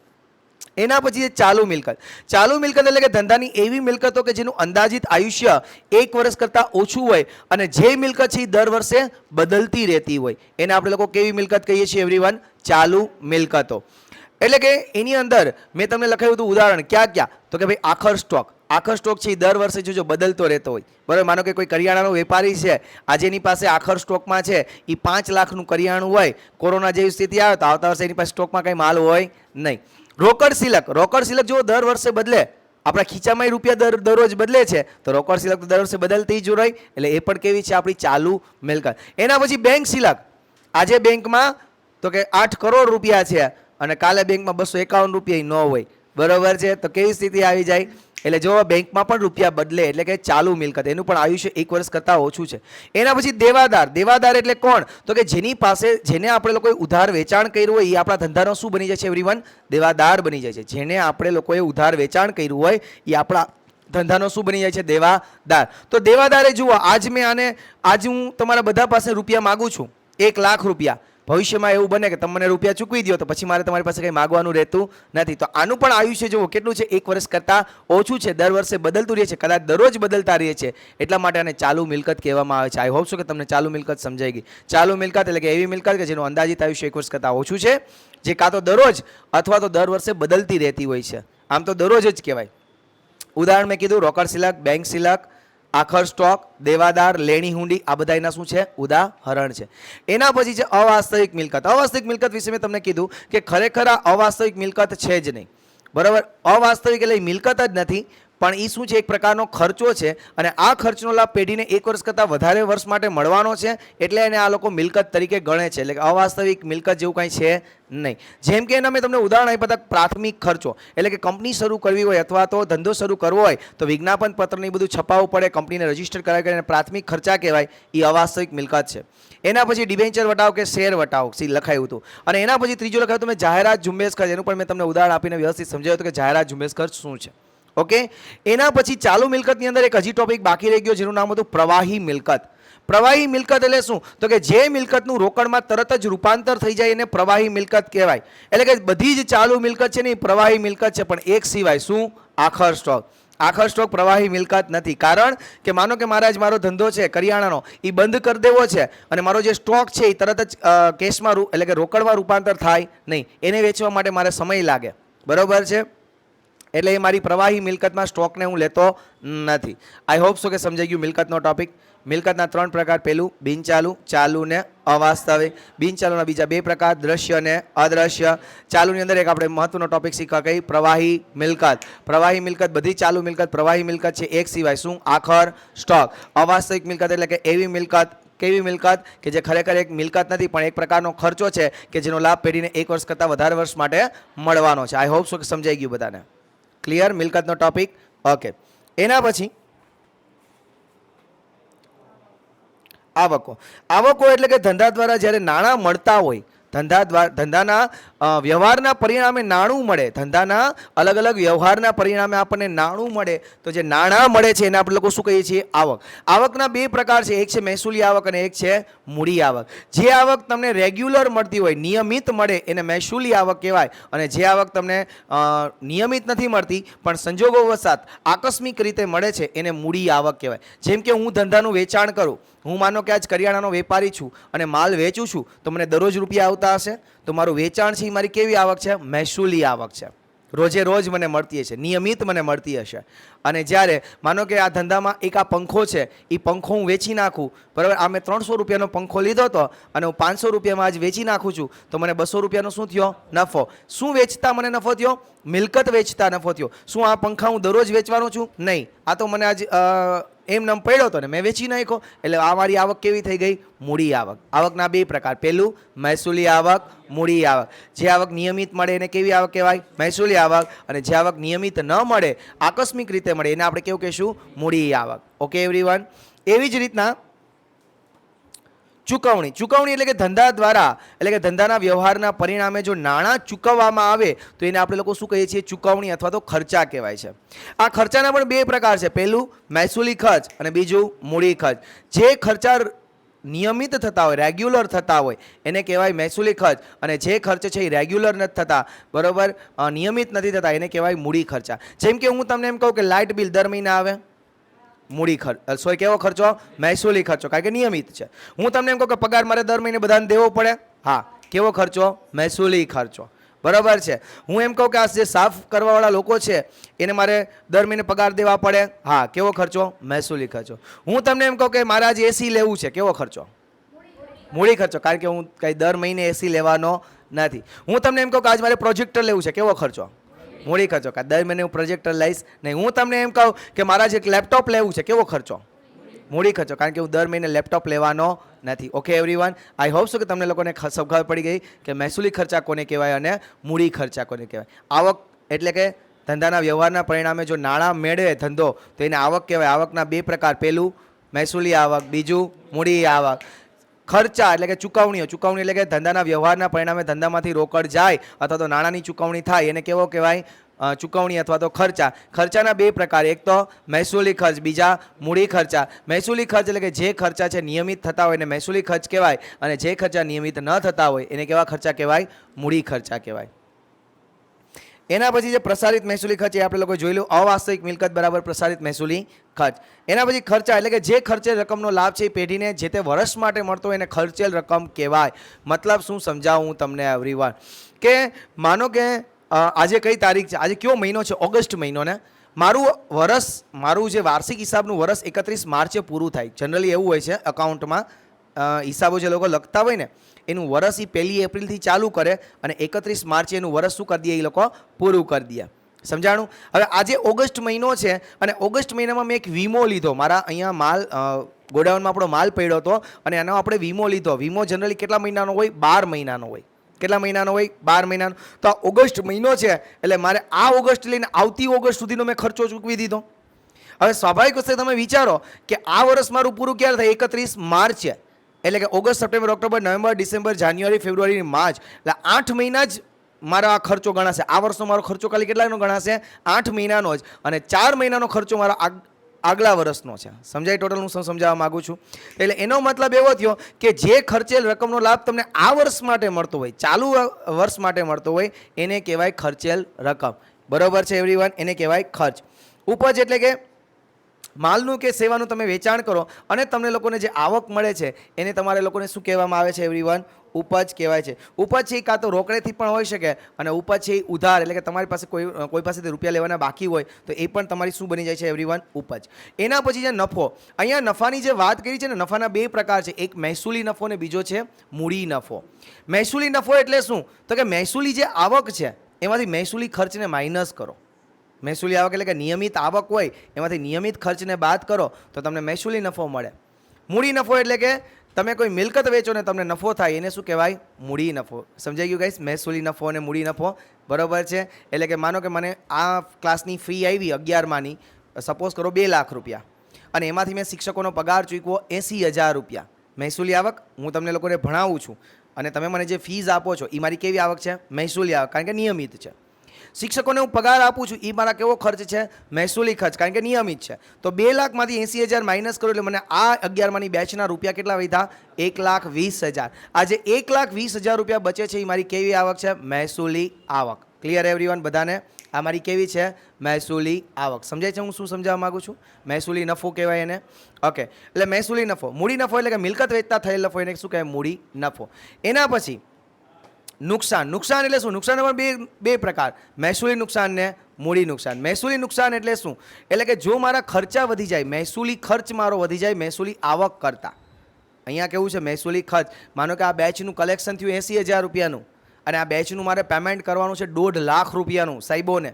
[SPEAKER 1] એના પછી ચાલુ મિલકત. ચાલુ મિલકત એટલે કે ધંધાની એવી મિલકતો કે જેનું અંદાજિત આયુષ્ય 1 વર્ષ કરતાં ઓછું હોય અને જે મિલકત છે એ દર વર્ષે બદલતી રહેતી હોય, એને આપણે લોકો કેવી મિલકત કહીએ છીએ એવરીવન? ચાલુ મિલકતો. એટલે કે એની અંદર મેં તમને લખાયું હતું ઉદાહરણ. ક્યાં ક્યાં? તો કે ભાઈ આખર સ્ટોક. આખર સ્ટોક છે એ દર વર્ષે જો બદલતો રહેતો હોય, બરાબર. માનો કે કોઈ કરિયાણાનો વેપારી છે, આજે એની પાસે આખર સ્ટોકમાં છે એ 5 લાખનું કરિયાણું હોય, કોરોના જેવી સ્થિતિ આવે તો આવતા વર્ષે એની પાસે સ્ટોકમાં કંઈ માલ હોય નહીં. રોકડ સિલક. રોકડ સિલક જો દર વર્ષે બદલે, આપણા ખીચામાં રૂપિયા દરરોજ બદલે છે, તો રોકડ સિલક તો દર વર્ષે બદલતી જ રહી, એટલે એ પણ કેવી છે? આપણી ચાલુ મિલકત. એના પછી બેંક સિલક. આજે બેંકમાં તો કે 8 કરોડ રૂપિયા છે અને કાલે બેંકમાં 251 રૂપિયા ન હોય, બરોબર છે, તો કેવી સ્થિતિ આવી જાય? એટલે જો બેંકમાં પણ રૂપિયા બદલે એટલે કે ચાલુ મિલકત, એનું પણ આયુષ્ય 1 વર્ષ કરતાં ઓછું છે. એના પછી દેવાદાર. દેવાદાર એટલે કોણ? તો કે જેની પાસે, જેને આપણે લોકોએ ઉધાર વેચાણ કર્યું હોય એ આપણા ધંધાનો શું બની જાય છે એવરીવન? દેવાદાર બની જાય છે. જેને આપણે લોકોએ ઉધાર વેચાણ કર્યું હોય એ આપણા ધંધાનો શું બની જાય છે? દેવાદાર. તો દેવાદારે જુઓ, આજ હું તમારા બધા પાસે રૂપિયા માગું છું, 1 લાખ રૂપિયા. ભવિષ્યમાં એવું બને કે તમને રૂપિયા ચૂકવી દો તો પછી મારે તમારી પાસે કંઈ માગવાનું રહેતું નથી. તો આનું પણ આયુષ્ય જુઓ કેટલું છે? 1 વર્ષ કરતાં ઓછું છે. દર વર્ષે બદલતું રહે છે, કદાચ દરરોજ બદલતા રહે છે, એટલા માટે આને ચાલુ મિલકત કહેવામાં આવે છે. આઈ હોપ છો કે તમને ચાલુ મિલકત સમજાઈ ગઈ. ચાલુ મિલકત એટલે કે એવી મિલકત કે જેનું અંદાજિત આયુષ્ય 1 વર્ષ કરતાં ઓછું છે, જે કાં તો દરરોજ અથવા તો દર વર્ષે બદલતી રહેતી હોય છે. આમ તો દરરોજ જ કહેવાય. ઉદાહરણ મેં કીધું રોકડ સિલક, બેંક સિલક, આખર સ્ટોક, દેવાદાર, લેણી હુંડી, આ બધા એના શું છે? ઉદાહરણ છે. એના પછી છે અવાસ્તવિક મિલકત. અવાસ્તવિક મિલકત વિશે મેં તમને કીધું કે ખરેખર આ અવાસ્તવિક મિલકત છે જ નહીં, બરાબર. અવાસ્તવિક એટલે મિલકત જ નથી, પણ એ શું છે? એક પ્રકારનો ખર્ચો છે અને આ ખર્ચનો લાભ પેઢીને 1 વર્ષ કરતાં વધારે વર્ષ માટે મળવાનો છે, એટલે એને આ લોકો મિલકત તરીકે ગણે છે. એટલે કે અવાસ્તવિક મિલકત જેવું કાંઈ છે નહીં. જેમ કે એના મેં તમને ઉદાહરણ આપ્યા હતા પ્રાથમિક ખર્ચો. એટલે કે કંપની શરૂ કરવી હોય અથવા તો ધંધો શરૂ કરવો હોય તો વિજ્ઞાપન પત્રને બધું છપાવવું પડે, કંપનીને રજીસ્ટર કરાવી કરીને પ્રાથમિક ખર્ચા કહેવાય, એ અવાસ્તવિક મિલકત છે. એના પછી ડિબેન્ચર વટાવ કે શેર વટાવ લખાયું હતું. અને એના પછી ત્રીજો લખાયું હતું મેં જાહેરાત ઝુંબેશ ખર્ચ. એનું પણ મેં તમને ઉદાહરણ આપીને વ્યવસ્થિત સમજાવ્યું હતું કે જાહેરાત ઝુંબેશ ખર્ચ શું છે. ઓકે. એના પછી ચાલુ મિલકતની અંદર એક હજી ટોપિક બાકી રહી ગયો જેનું નામ હતું પ્રવાહી મિલકત. પ્રવાહી મિલકત એટલે શું? તો કે જે મિલકતનું રોકડમાં તરત જ રૂપાંતર થઈ જાય એને પ્રવાહી મિલકત કહેવાય. એટલે કે બધી જ ચાલુ મિલકત છે ને એ પ્રવાહી મિલકત છે, પણ એક સિવાય. શું? આખર સ્ટોક. આખર સ્ટોક પ્રવાહી મિલકત નથી. કારણ કે માનો કે મારો ધંધો છે કરિયાણાનો, એ બંધ કરી દેવો છે અને મારો જે સ્ટોક છે એ તરત જ કેશમાં એટલે કે રોકડમાં રૂપાંતર થાય નહીં, એને વેચવા માટે મારે સમય લાગે, બરોબર છે. એટલે એ મારી પ્રવાહી મિલકતમાં સ્ટોકને હું લેતો નથી. આઈ હોપ સો કે સમજાઈ ગયું મિલકતનો ટોપિક. મિલકતના 3 પ્રકાર. પહેલું બિનચાલુ, ચાલુ ને અવાસ્તવિક. બિનચાલુના બીજા 2 પ્રકાર, દ્રશ્ય ને અદ્રશ્ય. ચાલુની અંદર એક આપણે મહત્વનો ટોપિક શીખવા કઈ? પ્રવાહી મિલકત. પ્રવાહી મિલકત બધી ચાલુ મિલકત પ્રવાહી મિલકત છે, એક સિવાય. શું? આખર સ્ટોક. અવાસ્તવિક મિલકત એટલે કે એવી મિલકત, કેવી મિલકત કે જે ખરેખર એક મિલકત નથી પણ એક પ્રકારનો ખર્ચો છે કે જેનો લાભ પેઢીને 1 વર્ષ કરતાં વધારે વર્ષ માટે મળવાનો છે. આઈ હોપ સો કે સમજાઈ ગયું બધાને. ક્લિયર મિલકતનો ટોપિક? ઓકે. એના પછી આવકો. આવકો એટલે કે ધંધા દ્વારા જ્યારે નાણાં મળતા હોય, ધંધાના વ્યવહારના પરિણામે નાણું મળે, ધંધાના અલગ અલગ વ્યવહારના પરિણામે આપણને નાણું મળે, તો જે નાણાં મળે છે એને આપણે લોકો શું કહીએ છીએ? આવક. આવકના બે પ્રકાર છે, એક છે મહેસૂલી આવક અને એક છે મૂડી આવક. જે આવક તમને રેગ્યુલર મળતી હોય, નિયમિત મળે, એને મહેસૂલી આવક કહેવાય, અને જે આવક તમને નિયમિત નથી મળતી પણ સંજોગોવશાત આકસ્મિક રીતે મળે છે એને મૂડી આવક કહેવાય. જેમ કે હું ધંધાનું વેચાણ કરું, હું માનો કે આજ કરિયાણાનો વેપારી છું અને માલ વેચું છું, તો મને દરરોજ રૂપિયા આવતા હશે, તો મારું વેચાણ છે એ મારી કેવી આવક છે? મહેસૂલી આવક છે. રોજે રોજ મને મળતી હશે, નિયમિત મને મળતી હશે. અને જ્યારે માનો કે આ ધંધામાં એક આ પંખો છે, એ પંખો હું વેચી નાખું, બરાબર, આ મેં 300 રૂપિયાનો પંખો લીધો હતો અને હું 500 રૂપિયામાં આજ વેચી નાખું છું, તો મને 200 રૂપિયાનો શું થયો? નફો. શું વેચતા મને નફો થયો? મિલકત વેચતા નફો થયો. શું આ પંખા હું દરરોજ વેચવાનો છું? નહીં, આ તો મને આજ એમ નામ પડ્યો હતો ને મેં વેચી નાખ્યો, એટલે આ મારી આવક કેવી થઈ ગઈ? મૂડી આવક. આવકના બે પ્રકાર, પહેલું મહેસૂલી આવક, મૂડી આવક. જે આવક નિયમિત મળે એને કેવી આવક કહેવાય? મહેસૂલી આવક. અને જે આવક નિયમિત ન મળે, આકસ્મિક રીતે મળે, એને આપણે કેવું કહીશું? મૂડી આવક. Okay everyone. એવી જ રીતના ચૂકવણી. ચૂકવણી એટલે કે ધંધા દ્વારા, એટલે કે ધંધાના વ્યવહારના પરિણામે જો નાણાં ચૂકવવામાં આવે તો એને આપણે લોકો શું કહીએ છીએ? ચૂકવણી અથવા તો ખર્ચા કહેવાય છે. આ ખર્ચાના પણ બે પ્રકાર છે, પહેલું મહેસૂલી ખર્ચ અને બીજું મૂડી ખર્ચ. જે ખર્ચા નિયમિત થતા હોય, રેગ્યુલર થતા હોય, એને કહેવાય મહેસૂલી ખર્ચ, અને જે ખર્ચ છે એ રેગ્યુલર નથી થતા, બરોબર, નિયમિત નથી થતા, એને કહેવાય મૂડી ખર્ચા. જેમ કે હું તમને એમ કહું કે લાઇટ બિલ દર મહિને આવે, મૂડી ખર્ચ. સોરી, કેવો ખર્ચો? મહેસૂલી ખર્ચો, કારણ કે નિયમિત છે. હું તમને એમ કહું કે પગાર મારે દર મહિને બધાને દેવો પડે, હા, કેવો ખર્ચો? મહેસૂલી ખર્ચો. બરાબર છે. હું એમ કહું કે આ જે સાફ કરવાવાળા લોકો છે એને મારે દર મહિને પગાર દેવા પડે, હા, કેવો ખર્ચો? મહેસૂલી ખર્ચો. હું તમને એમ કહું કે મારે આજે એસી લેવું છે, કેવો ખર્ચો? મૂડી ખર્ચો, કારણ કે હું કંઈ દર મહિને એસી લેવાનો નથી. હું તમને એમ કહું કે આજે મારે પ્રોજેક્ટર લેવું છે, કેવો ખર્ચો? મૂડી ખર્ચો, કારણ દર મહિને હું પ્રોજેક્ટર લઈશ નહીં. હું તમને એમ કહું કે મારા જે લેપટોપ લેવું છે, કેવો ખર્ચો? મૂડી ખર્ચો, કારણ કે હું દર મહિને લેપટોપ લેવાનો નથી. Okay everyone, I hope so કે તમને લોકોને ખબર પડી ગઈ કે મહેસૂલી ખર્ચા કોને કહેવાય અને મૂડી ખર્ચા કોને કહેવાય. આવક એટલે કે ધંધાના વ્યવહારના પરિણામે જો નાણાં મેળવે ધંધો તો એને આવક કહેવાય. આવકના બે પ્રકાર, પહેલું મહેસૂલી આવક, બીજું મૂડી આવક. ખર્ચા એટલે કે ચૂકવણીઓ. ચૂકવણી એટલે કે ધંધાના વ્યવહારના પરિણામે ધંધામાંથી રોકડ જાય અથવા તો નાણાંની ચૂકવણી થાય, એને કેવો કહેવાય? ચૂકવણી અથવા તો ખર્ચા. ખર્ચાના બે પ્રકાર, એક તો મહેસૂલી ખર્ચ, બીજા મૂડી ખર્ચા. મહેસૂલી ખર્ચ એટલે કે જે ખર્ચા છે નિયમિત થતા હોય એને મહેસૂલી ખર્ચ કહેવાય, અને જે ખર્ચા નિયમિત ન થતા હોય એને કેવા ખર્ચા કહેવાય? મૂડી ખર્ચા કહેવાય. એના પછી જે પ્રસારિત મહેસૂલી ખર્ચ એ આપણે લોકો જોઈ લો, અવાસ્તવિક મિલકત બરાબર પ્રસારિત મહેસૂલી ખર્ચ. એના પછી ખર્ચા એટલે કે જે ખર્ચેલ રકમનો લાભ છે એ પેઢીને જે તે વર્ષ માટે મળતો હોય એને ખર્ચેલ રકમ કહેવાય. મતલબ શું સમજાવું હું તમને એવરીવન, કે માનો કે આજે કઈ તારીખ છે? આજે કયો મહિનો છે? ઓગસ્ટ મહિનો ને. મારું જે વાર્ષિક હિસાબનું વર્ષ 31 માર્ચે પૂરું થાય. જનરલી એવું હોય છે અકાઉન્ટમાં, હિસાબો જે લોકો લખતા હોય ને એનું વર્ષ એ 1 એપ્રિલથી ચાલુ કરે અને 31 માર્ચે એનું વર્ષ શું કરી દે? એ લોકો પૂરું કરી દે. સમજાણું? હવે આજે ઓગસ્ટ મહિનો છે અને ઓગસ્ટ મહિનામાં મેં એક વીમો લીધો. મારા અહીંયા માલ ગોડાઉનમાં આપણો માલ પડ્યો હતો અને એનો આપણે વીમો લીધો. વીમો જનરલી કેટલા મહિનાનો હોય? 12 મહિનાનો હોય. કેટલા મહિનાનો હોય? 12 મહિનાનો. તો આ ઓગસ્ટ મહિનો છે એટલે મારે આ ઓગસ્ટ લઈને આવતી ઓગસ્ટ સુધીનો મેં ખર્ચો ચૂકવી દીધો. હવે સ્વાભાવિક વસ્તુ તમે વિચારો કે આ વર્ષ મારું પૂરું ક્યારે થાય? 31 માર્ચ, એટલે કે August, September, October, November, December, January, February, March, એટલે 8 મહિના જ મારો આ ખર્ચો ગણાશે. આ વર્ષનો મારો ખર્ચો ખાલી કેટલાનો ગણાશે? 8 મહિનાનો જ. અને 4 મહિનાનો ખર્ચો મારો આગલા વર્ષનો છે. સમજાય ટોટલ હું સમજાવવા માગું છું? એટલે એનો મતલબ એવો થયો કે જે ખર્ચેલ રકમનો લાભ તમને આ વર્ષ માટે મળતો હોય, ચાલુ વર્ષ માટે મળતો હોય, એને કહેવાય ખર્ચેલ રકમ. બરોબર છે એવરીવન? એને કહેવાય ખર્ચ. ઉપજ એટલે કે માલનું કે સેવાનું તમે વેચાણ કરો અને તમને લોકોને જે આવક મળે છે એને તમારે લોકોને શું કહેવામાં આવે છે એવરીવન? ઉપજ કહેવાય છે. ઉપજ છે એ કાં તો રોકડેથી પણ હોઈ શકે અને ઉપજ છે એ ઉધાર, એટલે કે તમારી પાસે કોઈ પાસેથી રૂપિયા લેવાના બાકી હોય તો એ પણ તમારી શું બની જાય છે એવરીવન? ઉપજ. એના પછી છે નફો. અહીંયા નફાની જે વાત કરી છે ને, નફાના બે પ્રકાર છે, એક મહેસૂલી નફો અને બીજો છે મૂડી નફો. મહેસૂલી નફો એટલે શું? તો કે મહેસૂલી જે આવક છે એમાંથી મહેસૂલી ખર્ચને માઇનસ કરો. મહેસૂલી આવક એટલે કે નિયમિત આવક હોય એમાંથી નિયમિત ખર્ચને બાદ કરો તો તમને મહેસૂલી નફો મળે. મૂડી નફો એટલે કે તમે કોઈ મિલકત વેચો ને તમને નફો થાય એને શું કહેવાય? મૂડી નફો. સમજાઈ ગયું ગાઈસ? મહેસૂલી નફો અને મૂડી નફો, બરાબર છે. એટલે કે માનો કે મને આ ક્લાસની ફી આવી 11માની, સપોઝ કરો 2 લાખ રૂપિયા, અને એમાંથી મેં શિક્ષકોનો પગાર ચૂકવો 80,000 રૂપિયા મહેસૂલી આવક. હું તમને લોકોને ભણાવું છું અને તમે મને જે ફીઝ આપો છો એ મારી કેવી આવક છે? મહેસૂલી આવક, કારણ કે નિયમિત છે. શિક્ષકોને હું પગાર આપું છું એ મારા કેવો ખર્ચ છે? મહેસૂલી ખર્ચ, કારણ કે નિયમિત છે. તો 2 લાખમાંથી 80,000 માઇનસ કરો એટલે મને આ 11માની બેચના રૂપિયા કેટલા વધ્યા? 1,20,000. આ જે 1,20,000 રૂપિયા બચે છે એ મારી કેવી આવક છે? મહેસૂલી આવક. ક્લિયર એવરીવન બધાને? આ મારી કેવી છે? મહેસૂલી આવક. સમજાય છે હું શું સમજાવવા માગું છું? મહેસૂલી નફો કહેવાય એને. ઓકે, એટલે મહેસૂલી નફો. મૂડી નફો એટલે કે મિલકત વેચતા થયેલ નફો, એને શું કહેવાય? મૂડી નફો. એના પછી નુકસાન. નુકસાન એટલે શું? નુકસાન પણ બે પ્રકાર, મહેસૂલી નુકસાન ને મૂડી નુકસાન. મહેસૂલી નુકસાન એટલે શું? એટલે કે જો મારા ખર્ચા વધી જાય, મહેસૂલી ખર્ચ મારો વધી જાય મહેસૂલી આવક કરતાં. અહીંયા કેવું છે? મહેસૂલી ખર્ચ. માનો કે આ બેચનું કલેક્શન થયું 80,000 રૂપિયાનું, અને આ બેચનું મારે પેમેન્ટ કરવાનું છે 1.5 લાખ રૂપિયાનું સાહેબોને.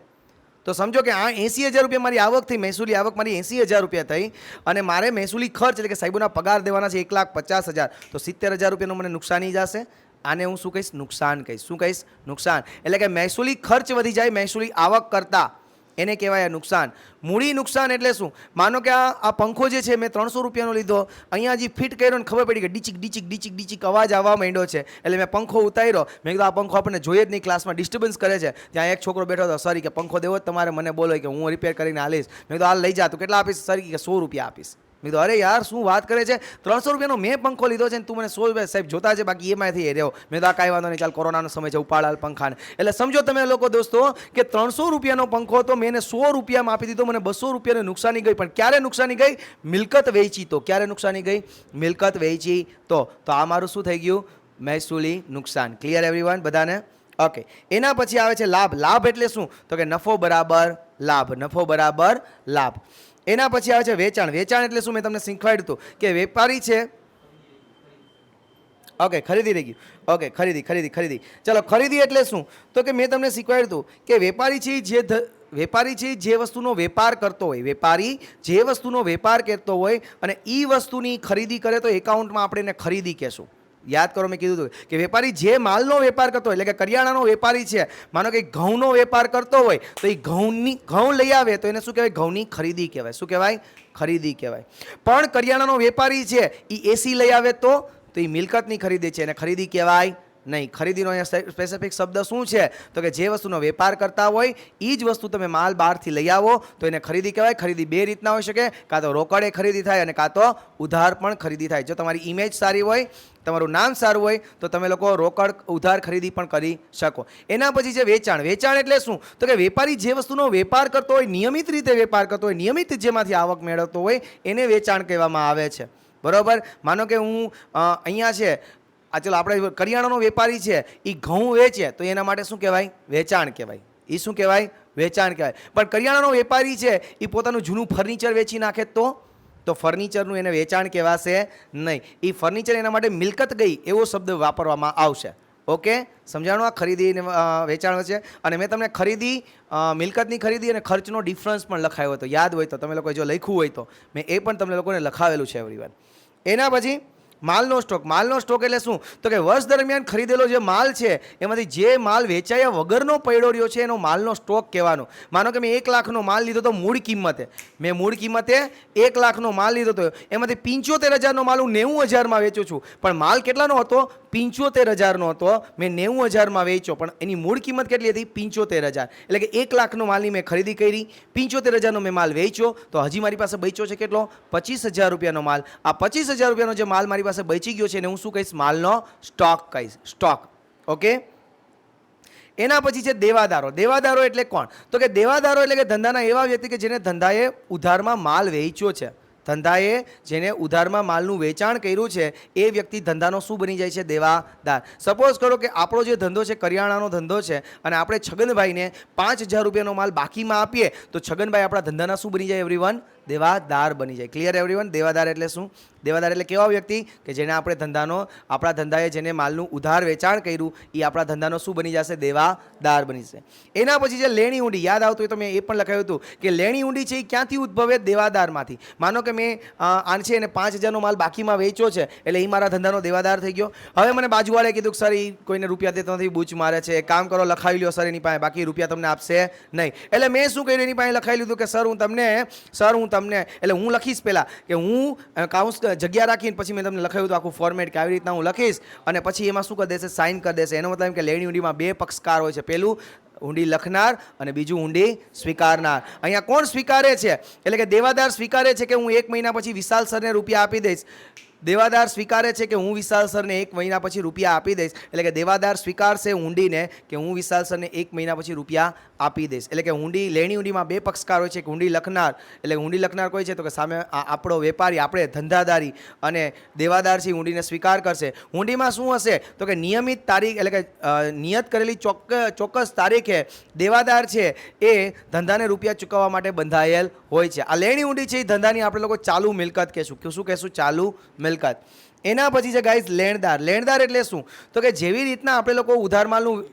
[SPEAKER 1] તો સમજો કે આ 80,000 રૂપિયા મારી આવક થઈ, મહેસૂલી આવક મારી 80,000 રૂપિયા થઈ, અને મારે મહેસૂલી ખર્ચ એટલે કે સાહેબોના પગાર દેવાના છે 1,50,000, તો 70,000 રૂપિયાનું મને નુકસાની જશે. આને હું શું કહીશ? નુકસાન કહીશ. શું કહીશ? નુકસાન. એટલે કે મહેસૂલી ખર્ચ વધી જાય મહેસૂલી આવક કરતાં, એને કહેવાય નુકસાન. મૂડી નુકસાન એટલે શું? માનો કે આ પંખો જે છે મેં 300 રૂપિયાનો લીધો, અહીંયા હજી ફિટ કર્યો ને ખબર પડી કે ડીચીક ડીચીક ડીચીક ડીચીક અવાજ આવવા માંડ્યો છે, એટલે મેં પંખો ઉતાર્યો. મેં કીધું આ પંખો આપણને જોઈએ જ નહીં, ક્લાસમાં ડિસ્ટર્બન્સ કરે છે. ત્યાં એક છોકરો બેઠો હતો, સર કે પંખો દેવો જ તમારે, મને બોલો કે હું રિપેર કરીને આલીશ. મેં કીધું હાલ લઈ જા. તું કેટલા આપીશ? સર કે 100 રૂપિયા આપીશ. મેં કીધું અરે યાર શું વાત કરે છે, 300 રૂપિયાનો મેં પંખો લીધો છે ને તું મને 100 રૂપિયા સાહેબ જોતા છે, બાકી એમાંથી એ રહ્યો. મેં કીધું આ કાંઈ વાંધો નહીં, ચાલ કોરોનાનો સમય છે, ઉપાડ હાલ પંખાને. એટલે સમજો તમે લોકો દોસ્તો કે 300 રૂપિયાનો પંખો હતો, મેં એને 100 રૂપિયામાં આપી દીધો, મને 200 રૂપિયાની નુકસાની ગઈ. પણ ક્યારે નુકસાની ગઈ? મિલકત વેચી તો. ક્યારે નુકસાની ગઈ? મિલકત વેચી તો. તો આ મારું શું થઈ ગયું? મહેસૂલી નુકસાન. ક્લિયર એવરીવન બધાને? ઓકે, એના પછી આવે છે લાભ. લાભ એટલે શું? તો કે નફો બરાબર લાભ. નફો બરાબર લાભ. એના પછી આવે છે વેચાણ. વેચાણ એટલે શું? મેં તમને શીખવાડ્યું હતું કે વેપારી છે. ઓકે, ખરીદી રહી ગયું. ઓકે, ખરીદી ખરીદી ખરીદી. ચલો, ખરીદી એટલે શું? તો કે મેં તમને શીખવાડ્યું હતું કે વેપારી છે જે વસ્તુનો વેપાર કરતો હોય, વેપારી જે વસ્તુનો વેપાર કરતો હોય અને એ વસ્તુની ખરીદી કરે તો એકાઉન્ટમાં આપણે એને ખરીદી કહેશું. યાદ કરો, મેં કીધું હતું કે વેપારી જે માલનો વેપાર કરતો હોય, એટલે કે કરિયાણાનો વેપારી છે, માનો કે ઘઉંનો વેપાર કરતો હોય તો એ ઘઉં લઈ આવે તો એને શું કહેવાય? ઘઉંની ખરીદી કહેવાય. શું કહેવાય? ખરીદી કહેવાય. પણ કરિયાણાનો વેપારી છે એ એસી લઈ આવે તો એ મિલકતની ખરીદી છે, એને ખરીદી કહેવાય નહીં. ખરીદીનો અહીંયા સ્પેસિફિક શબ્દ શું છે? તો કે જે વસ્તુનો વેપાર કરતા હોય એ જ વસ્તુ તમે માલ બહારથી લઈ આવો તો એને ખરીદી કહેવાય. ખરીદી બે રીતના હોઈ શકે, કાં તો રોકડે ખરીદી થાય અને કાં તો ઉધાર પણ ખરીદી થાય. જો તમારી ઇમેજ સારી હોય, તમારું નામ સારું હોય તો તમે લોકો રોકડ ઉધાર ખરીદી પણ કરી શકો. એના પછી છે વેચાણ. વેચાણ એટલે શું? તો કે વેપારી જે વસ્તુનો વેપાર કરતો હોય, નિયમિત રીતે વેપાર કરતો હોય, નિયમિત જેમાંથી આવક મેળવતો હોય એને વેચાણ કહેવામાં આવે છે. બરાબર? માનો કે હું અહીંયા છે, આ ચલો આપણે કરિયાણાનો વેપારી છે, એ ઘઉં વેચે તો એના માટે શું કહેવાય? વેચાણ કહેવાય. એ શું કહેવાય? વેચાણ કહેવાય. પણ કરિયાણાનો વેપારી છે એ પોતાનું જૂનું ફર્નિચર વેચી નાખે તો ફર્નિચરનું એને વેચાણ કહેવાશે નહીં. એ ફર્નિચર એના માટે મિલકત ગઈ એવો શબ્દ વાપરવામાં આવશે. ઓકે, સમજાણું? આ ખરીદી અને વેચાણ છે. અને મેં તમને ખરીદી, મિલકતની ખરીદી અને ખર્ચનો ડિફરન્સ પણ લખાયો હતો, યાદ હોય તો તમે લોકોએ જો લખ્યું હોય તો મેં એ પણ તમને લોકોને લખાવેલું છે એવરીવન. એના પછી માલનો સ્ટોક. માલનો સ્ટોક એટલે શું? તો કે વર્ષ દરમિયાન ખરીદેલો જે માલ છે એમાંથી જે માલ વેચાયા વગરનો પડ્યો રહ્યો છે એનો માલનો સ્ટોક કહેવાનો. માનો કે મેં 1 લાખનો માલ લીધો તો મૂળ કિંમતે, મેં મૂળ કિંમતે 1 લાખનો માલ લીધો હતો, એમાંથી 75,000નો માલ હું 90,000માં વેચું છું. પણ માલ કેટલાનો હતો? 75,000નો હતો. મેં 90,000માં વેચ્યો, પણ એની મૂળ કિંમત કેટલી હતી? 75,000. એટલે કે 1 લાખનો માલની મેં ખરીદી કરી, 75,000નો મેં માલ વેચ્યો, તો હજી મારી પાસે બચ્યો છે કેટલો? 25,000 રૂપિયાનો માલ. આ 25,000 રૂપિયાનો જે માલ મારી પાસે બચી ગયો છે એને હું શું કહીશ? માલનો સ્ટોક કહીશ. સ્ટોક. ઓકે. એના પછી છે દેવાદારો. દેવાદારો એટલે કોણ? તો કે દેવાદારો એટલે કે ધંધાના એવા વ્યક્તિ કે જેને ધંધાએ ઉધારમાં માલ વેચ્યો છે. ધંધાએ જેને ઉધારમાં માલનું વેચાણ કર્યું છે એ વ્યક્તિ ધંધાનો શું બની જાય છે? દેવાદાર. સપોઝ કરો કે આપણો જે ધંધો છે, કરિયાણાનો ધંધો છે, અને આપણે છગનભાઈને 5,000 રૂપિયાનો માલ બાકીમાં આપીએ તો છગનભાઈ આપણા ધંધાના શું બની જાય એવરીવન? દેવાદાર બની જાય. Clear everyone? દેવાદાર એટલે શું? દેવાદાર એટલે કેવા વ્યક્તિ કે જેને આપણે આપણા ધંધાએ જેને માલનું ઉધાર વેચાણ કર્યું એ આપણા ધંધાનો શું બની જશે? દેવાદાર બની જશે. એના પછી જે લેણી ઊંડી, યાદ આવતું હોય તો મેં એ પણ લખાયું હતું કે લેણી ઊંડી છે એ ક્યાંથી ઉદ્ભવે? દેવાદારમાંથી. માનો કે મેં આને છે એને 5,000નો માલ બાકીમાં વેચ્યો છે એટલે એ મારા ધંધાનો દેવાદાર થઈ ગયો. હવે મને બાજુવાળાએ કીધું કે સર એ કોઈને રૂપિયા દેતો નથી, બૂચ મારે છે, એક કામ કરો લખાવી લ્યો સર એની પાસે, બાકી રૂપિયા તમને આપશે નહીં. એટલે મેં શું કર્યું, એની પાસે લખાવી લીધું કે સર હું તમને એટલે હું લખીશ પહેલાં કે હું કાઉન્સ જગ્યા રાખીને પછી મેં તમને લખાયું હતું આખું ફોર્મેટ કે આવી રીતના હું લખીશ અને પછી એમાં શું કરી દેશે? સાઇન કરી દેશે. એનો મતલબ એમ કે લેણી ઊંડીમાં 2 પક્ષકાર હોય છે. પહેલું ઊંડી લખનાર અને બીજું ઊંડી સ્વીકારનાર. અહીંયા કોણ સ્વીકારે છે? એટલે કે દેવાદાર સ્વીકારે છે કે હું 1 મહિના પછી વિશાલ સરને રૂપિયા આપી દઈશ. દેવાદાર સ્વીકારે છે કે હું વિશાલ સરને 1 મહિના પછી રૂપિયા આપી દઈશ. એટલે કે દેવાદાર સ્વીકારશે ઊંડીને કે હું વિશાલ સરને 1 મહિના પછી રૂપિયા આપી દઈશ. એટલે કે લેણી ઊંડીમાં 2 પક્ષકાર હોય છે. કે ઊંડી લખનાર, એટલે ઊંડી લખનાર કોઈ છે તો કે સામે આપણો વેપારી, આપણે ધંધાદારી, અને દેવાદાર છે ઊંડીને સ્વીકાર કરશે. ઊંડીમાં શું હશે તો કે નિયમિત તારીખ, એટલે કે નિયત કરેલી ચોક્કસ તારીખે દેવાદાર છે એ ધંધાને રૂપિયા ચૂકવવા માટે બંધાયેલ હોય છે. આ લેણી ઊંડી છે એ ધંધાની આપણે લોકો ચાલુ મિલકત કહેશું. શું કહેશું? ચાલુ મિલકત. એના પછી છે ગાઈઝ લેણદાર. લેણદાર એટલે શું તો કે જેવી રીતના આપણે લોકો ઉધાર માલનું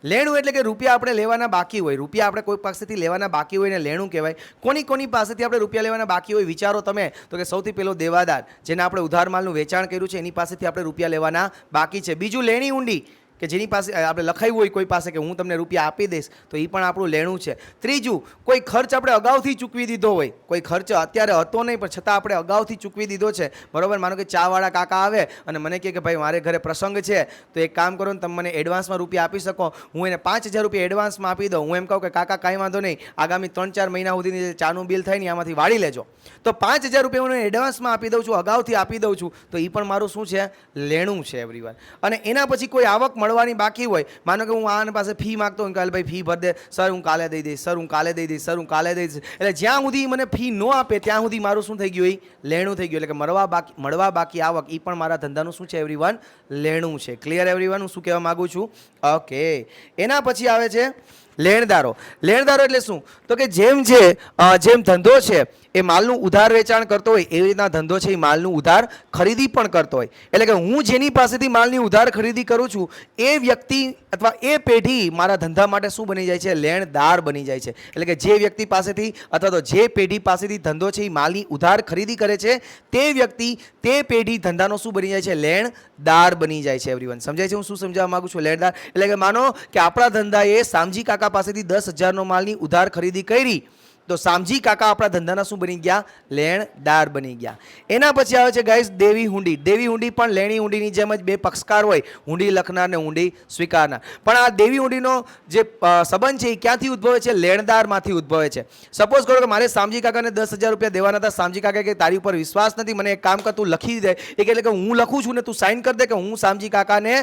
[SPEAKER 1] લેણું એટલે કે રૂપિયા આપણે લેવાના બાકી હોય. રૂપિયા આપણે કોઈ પાસેથી લેવાના બાકી હોય ને લેણું કહેવાય. કોની પાસેથી આપણે રૂપિયા લેવાના બાકી હોય વિચારો તમે? તો કે સૌથી પહેલો દેવાદાર, જેને આપણે ઉધાર માલનું વેચાણ કર્યું છે એની પાસેથી આપણે રૂપિયા લેવાના બાકી છે. બીજું લેણી ઊંડી કે જેની પાસે આપણે લખાયું હોય કોઈ પાસે કે હું તમને રૂપિયા આપી દઈશ, તો એ પણ આપણું લેણું છે. ત્રીજું, કોઈ ખર્ચ આપણે અગાઉથી ચૂકવી દીધો હોય. કોઈ ખર્ચ અત્યારે હતો નહીં પણ છતાં આપણે અગાઉથી ચૂકવી દીધો છે, બરાબર. માનો કે ચાવાળા કાકા આવે અને મને કહે કે ભાઈ મારે ઘરે પ્રસંગ છે તો એક કામ કરો ને તમે મને એડવાન્સમાં રૂપિયા આપી શકો. હું એને 5,000 રૂપિયા એડવાન્સમાં આપી દઉં. હું એમ કહું કે કાકા કાંઈ વાંધો નહીં, આગામી 3-4 મહિના સુધીની જે ચાનું બિલ થાય ને આમાંથી વાળી લેજો. તો 5,000 રૂપિયા હું એડવાન્સમાં આપી દઉં છું, અગાઉથી આપી દઉં છું, તો એ પણ મારું શું છે? લેણું છે એવરીવન. અને એના પછી કોઈ આવક મળવાની બાકી હોય. માનો કે હું આને પાસે ફી માગતો હોય, કાલે ભાઈ ફી ભર દે સર, હું કાલે દઈ દઈશ સર, હું કાલે દઈ દઈશ સર, હું કાલે દઈ દઈશ. એટલે જ્યાં સુધી મને ફી ન આપે ત્યાં સુધી મારું શું થઈ ગયું? એ લેણું થઈ ગયું. એટલે કે મળવા બાકી આવક એ પણ મારા ધંધાનું શું છે એવરીવન? લેણું છે. Clear everyone? હું શું કહેવા માગું છું? ઓકે. એના પછી આવે છે લેણદારો. લેણદારો એટલે શું તો કે જેમ ધંધો છે એ માલનું ઉધાર વેચાણ કરતો હોય એવી રીતના ધંધો છે એ માલનું ઉધાર ખરીદી પણ કરતો હોય. એટલે કે હું જેની પાસેથી માલની ઉધાર ખરીદી કરું છું એ વ્યક્તિ અથવા એ પેઢી મારા ધંધા માટે શું બની જાય છે? લેણદાર બની જાય છે. એટલે કે જે વ્યક્તિ પાસેથી અથવા તો જે પેઢી પાસેથી ધંધો છે એ માલની ઉધાર ખરીદી કરે છે તે વ્યક્તિ, તે પેઢી ધંધાનો શું બની જાય છે? લેણદાર બની જાય છે એવરીવન. સમજાય છે હું શું સમજાવવા માંગુ છું? લેણદાર એટલે કે માનો કે આપણા ધંધાએ સામજી કાકા પાસેથી 10,000નો માલની ઉધાર ખરીદી કરી, તો સામજી કાકા આપણા ધંધાના શું બની ગયા? લેણદાર બની ગયા. એના પછી આવે છે ગાઈસ દેવી હુંડી. દેવી હુંડી પણ લેણી હુંડીની જેમ જ 2 પક્ષકાર હોય, ઊંડી લખનાર ને ઊંડી સ્વીકારનાર. પણ આ દેવી હુંડીનો જે સંબંધ છે એ ક્યાંથી ઉદ્ભવે છે? લેણદારમાંથી ઉદ્ભવે છે. સપોઝ કરો કે મારે સામજી કાકાને 10,000 રૂપિયા દેવાના હતા. સામજી કાકા કે તારી ઉપર વિશ્વાસ નથી, મને એક કામ કર, તું લખી દે. એટલે કે હું લખું છું ને તું સાઇન કરી દે કે હું સામજી કાકાને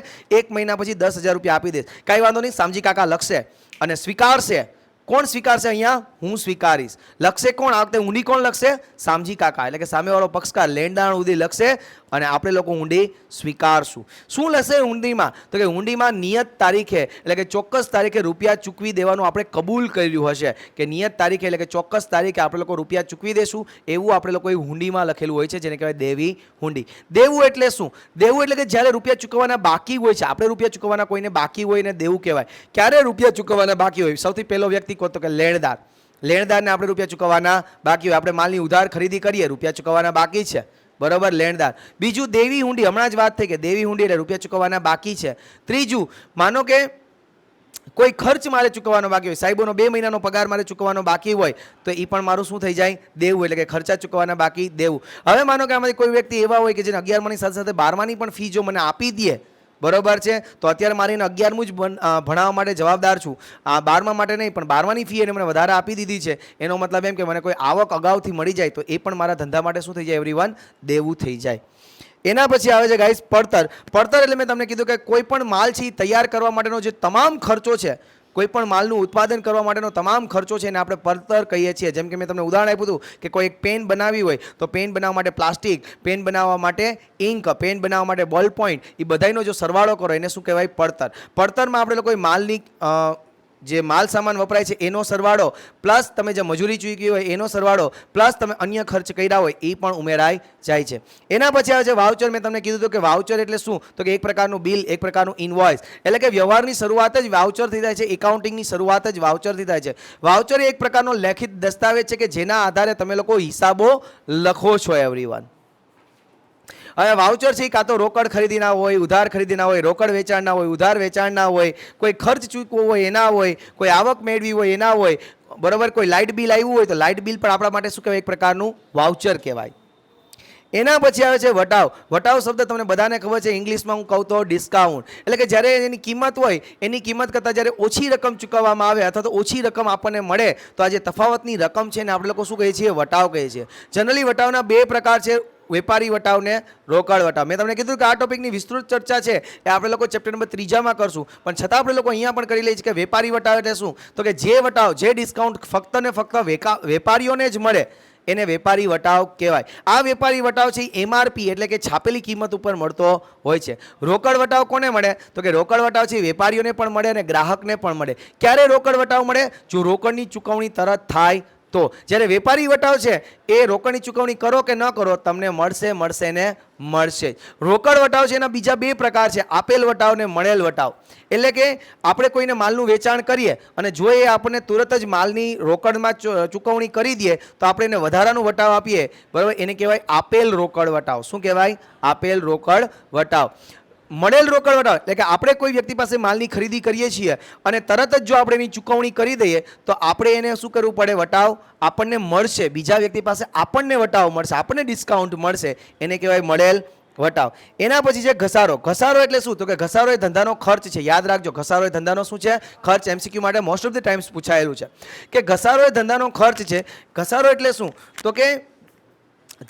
[SPEAKER 1] 1 મહિના પછી 10,000 રૂપિયા આપી દઈશ. કાંઈ વાંધો નહીં, સામજી કાકા લખશે અને સ્વીકારશે. કોણ સ્વીકારશે? અહીંયા હું સ્વીકારીશ. લખશે કોણ? આ વખતે ઊંડી કોણ લખશે? સામજી કાકા. એટલે કે સામેવાળો પક્ષકાર લેણદાર ઊંડી લખશે અને આપણે લોકો ઊંડી સ્વીકારશું. શું લખશે ઊંડીમાં? તો કે ઊંડીમાં નિયત તારીખે, એટલે કે ચોક્કસ તારીખે રૂપિયા ચૂકવી દેવાનું આપણે કબૂલ કર્યું હશે. કે નિયત તારીખે એટલે કે ચોક્કસ તારીખે આપણે લોકો રૂપિયા ચૂકવી દેશું એવું આપણે લોકો ઊંડીમાં લખેલું હોય છે, જેને કહેવાય દેવી હુંડી. દેવું એટલે શું? દેવું એટલે કે જ્યારે રૂપિયા ચૂકવવાના બાકી હોય છે. આપણે રૂપિયા ચૂકવવાના કોઈને બાકી હોય ને દેવું કહેવાય. ક્યારે રૂપિયા ચૂકવવાના બાકી હોય? સૌથી પહેલો વ્યક્તિ કહો તો કે લેણદાર. લેણદારને આપણે રૂપિયા ચૂકવવાના બાકી હોય. આપણે માલની ઉધાર ખરીદી કરીએ, રૂપિયા ચૂકવવાના બાકી છે, બરોબર, લેણદાર. બીજું દેવી હુંડી, હમણાં જ વાત થઈ કે દેવી હુંડી એટલે રૂપિયા ચૂકવવાના બાકી છે. ત્રીજું, માનો કે કોઈ ખર્ચ મારે ચૂકવવાનો બાકી હોય, સાહેબોનો 2 મહિનાનો પગાર મારે ચૂકવવાનો બાકી હોય, તો એ પણ મારું શું થઈ જાય? દેવું. એટલે કે ખર્ચા ચૂકવવાના બાકી, દેવું. હવે માનો કે આમાંથી કોઈ વ્યક્તિ એવા હોય કે જેને 11માની સાથે સાથે 12માની પણ ફી જો મને આપી દે, બરોબર છે, તો અત્યારે મારે એને 11મું જ ભણાવવા માટે જવાબદાર છું. આ 12મા માટે નહીં પણ 12માની ફી એને મને વધારે આપી દીધી છે. એનો મતલબ એમ કે મને કોઈ આવક અગાઉથી મળી જાય તો એ પણ મારા ધંધા માટે શું થઈ જાય એવરીવન? દેવું થઈ જાય. એના પછી આવે છે ગાઈસ પડતર. પડતર એટલે મેં તમને કીધું કે કોઈ પણ માલ છે એ તૈયાર કરવા માટેનો જે તમામ ખર્ચો છે, કોઈ પણ માલનું ઉત્પાદન કરવા માટેનો તમામ ખર્ચો છે એને આપણે પડતર કહીએ છીએ. જેમ કે મેં તમને ઉદાહરણ આપ્યું હતું કે કોઈ એક પેન બનાવી હોય તો પેન બનાવવા માટે પ્લાસ્ટિક, પેન બનાવવા માટે ઇંક, પેન બનાવવા માટે બોલ પોઈન્ટ, એ બધાનો જો સરવાળો કરો એને શું કહેવાય? પડતર. પડતરમાં આપણે લોકો માલની જે માલ સામાન વપરાય છે એનો સરવાળો પ્લસ તમે જે મજૂરી ચૂકવી હોય એનો સરવાળો પ્લસ તમે અન્ય ખર્ચ કર્યા હોય એ પણ ઉમેરાઈ જાય છે. એના પછી આવે છે વાઉચર. મેં તમને કીધું હતું કે વાઉચર એટલે શું, તો કે એક પ્રકારનું બિલ, એક પ્રકારનું ઇનવોઇસ, એટલે કે વ્યવહારની શરૂઆત જ વાઉચરથી થાય છે, એકાઉન્ટિંગની શરૂઆત જ વાઉચરથી થાય છે. વાઉચર એ એક પ્રકારનો લેખિત દસ્તાવેજ છે કે જેના આધારે તમે લોકો હિસાબો લખો છો એવરીવન. હવે વાઉચર છે કાં તો રોકડ ખરીદીના હોય, ઉધાર ખરીદીના હોય, રોકડ વેચાણના હોય, ઉધાર વેચાણના હોય, કોઈ ખર્ચ ચૂકવો હોય એના હોય, કોઈ આવક મેળવી હોય એના હોય, બરાબર, કોઈ લાઇટ બિલ આવ્યું હોય તો લાઇટ બિલ પણ આપણા માટે શું કહેવાય, એક પ્રકારનું વાઉચર કહેવાય. એના પછી આવે છે વટાવ. વટાવ શબ્દ તમને બધાને ખબર છે, ઇંગ્લિશમાં હું કહું તો ડિસ્કાઉન્ટ, એટલે કે જ્યારે એની કિંમત હોય એની કિંમત કરતાં જ્યારે ઓછી રકમ ચૂકવવામાં આવે અથવા તો ઓછી રકમ આપણને મળે તો આ જે તફાવતની રકમ છે ને આપણે લોકો શું કહીએ છીએ, વટાવ કહીએ છીએ. જનરલી વટાવના બે પ્રકાર છે, વેપારી વટાવ ને રોકડ વટાવ. મેં તમને કીધું કે આ ટોપિકની વિસ્તૃત ચર્ચા છે એ આપણે લોકો ચેપ્ટર નંબર 3 કરશું, પણ છતાં આપણે લોકો અહીંયા પણ કરી લઈએ છીએ કે વેપારી વટાવ એટલે શું, તો કે જે વટાવ, જે ડિસ્કાઉન્ટ ફક્ત ને ફક્ત વેપારીઓને જ મળે એને વેપારી વટાવ કહેવાય. આ વેપારી વટાવ છે MRP એટલે કે છાપેલી કિંમત ઉપર મળતો હોય છે. રોકડ વટાવ કોને મળે, તો કે રોકડ વટાવ છે વેપારીઓને પણ મળે અને ગ્રાહકને પણ મળે. ક્યારે રોકડ વટાવ મળે, જો રોકડની ચૂકવણી તરત થાય તો. જ્યારે વેપારી વટાવ છે એ રોકડની ચૂકવણી કરો કે ન કરો તમને મળશે ને મળશે. રોકડ વટાવ છે એના બીજા બે પ્રકાર છે, આપેલ વટાવ ને મળેલ વટાવ. એટલે કે આપણે કોઈને માલનું વેચાણ કરીએ અને જો એ આપણને તુરત જ માલની રોકડમાં ચૂકવણી કરી દે તો આપણે એને વધારાનું વટાવ આપીએ, બરાબર, એને કહેવાય આપેલ રોકડ વટાવ. શું કહેવાય, આપેલ રોકડ વટાવ. મળેલ રોકડ વટાવ એટલે કે આપણે કોઈ વ્યક્તિ પાસે માલની ખરીદી કરીએ છીએ અને તરત જ જો આપણે એની ચૂકવણી કરી દઈએ તો આપણે એને શું કરવું પડે, વટાવ આપણને મળશે, બીજા વ્યક્તિ પાસે આપણને વટાવ મળશે, આપણને ડિસ્કાઉન્ટ મળશે, એને કહેવાય મળેલ વટાવ. એના પછી છે ઘસારો. ઘસારો એટલે શું, તો કે ઘસારો એ ધંધાનો ખર્ચ છે. યાદ રાખજો, ઘસારો એ ધંધાનો શું છે, ખર્ચ. MCQ માટે મોસ્ટ ઓફ ધ ટાઈમ્સ પૂછાયેલું છે કે ઘસારો એ ધંધાનો ખર્ચ છે. ઘસારો એટલે શું, તો કે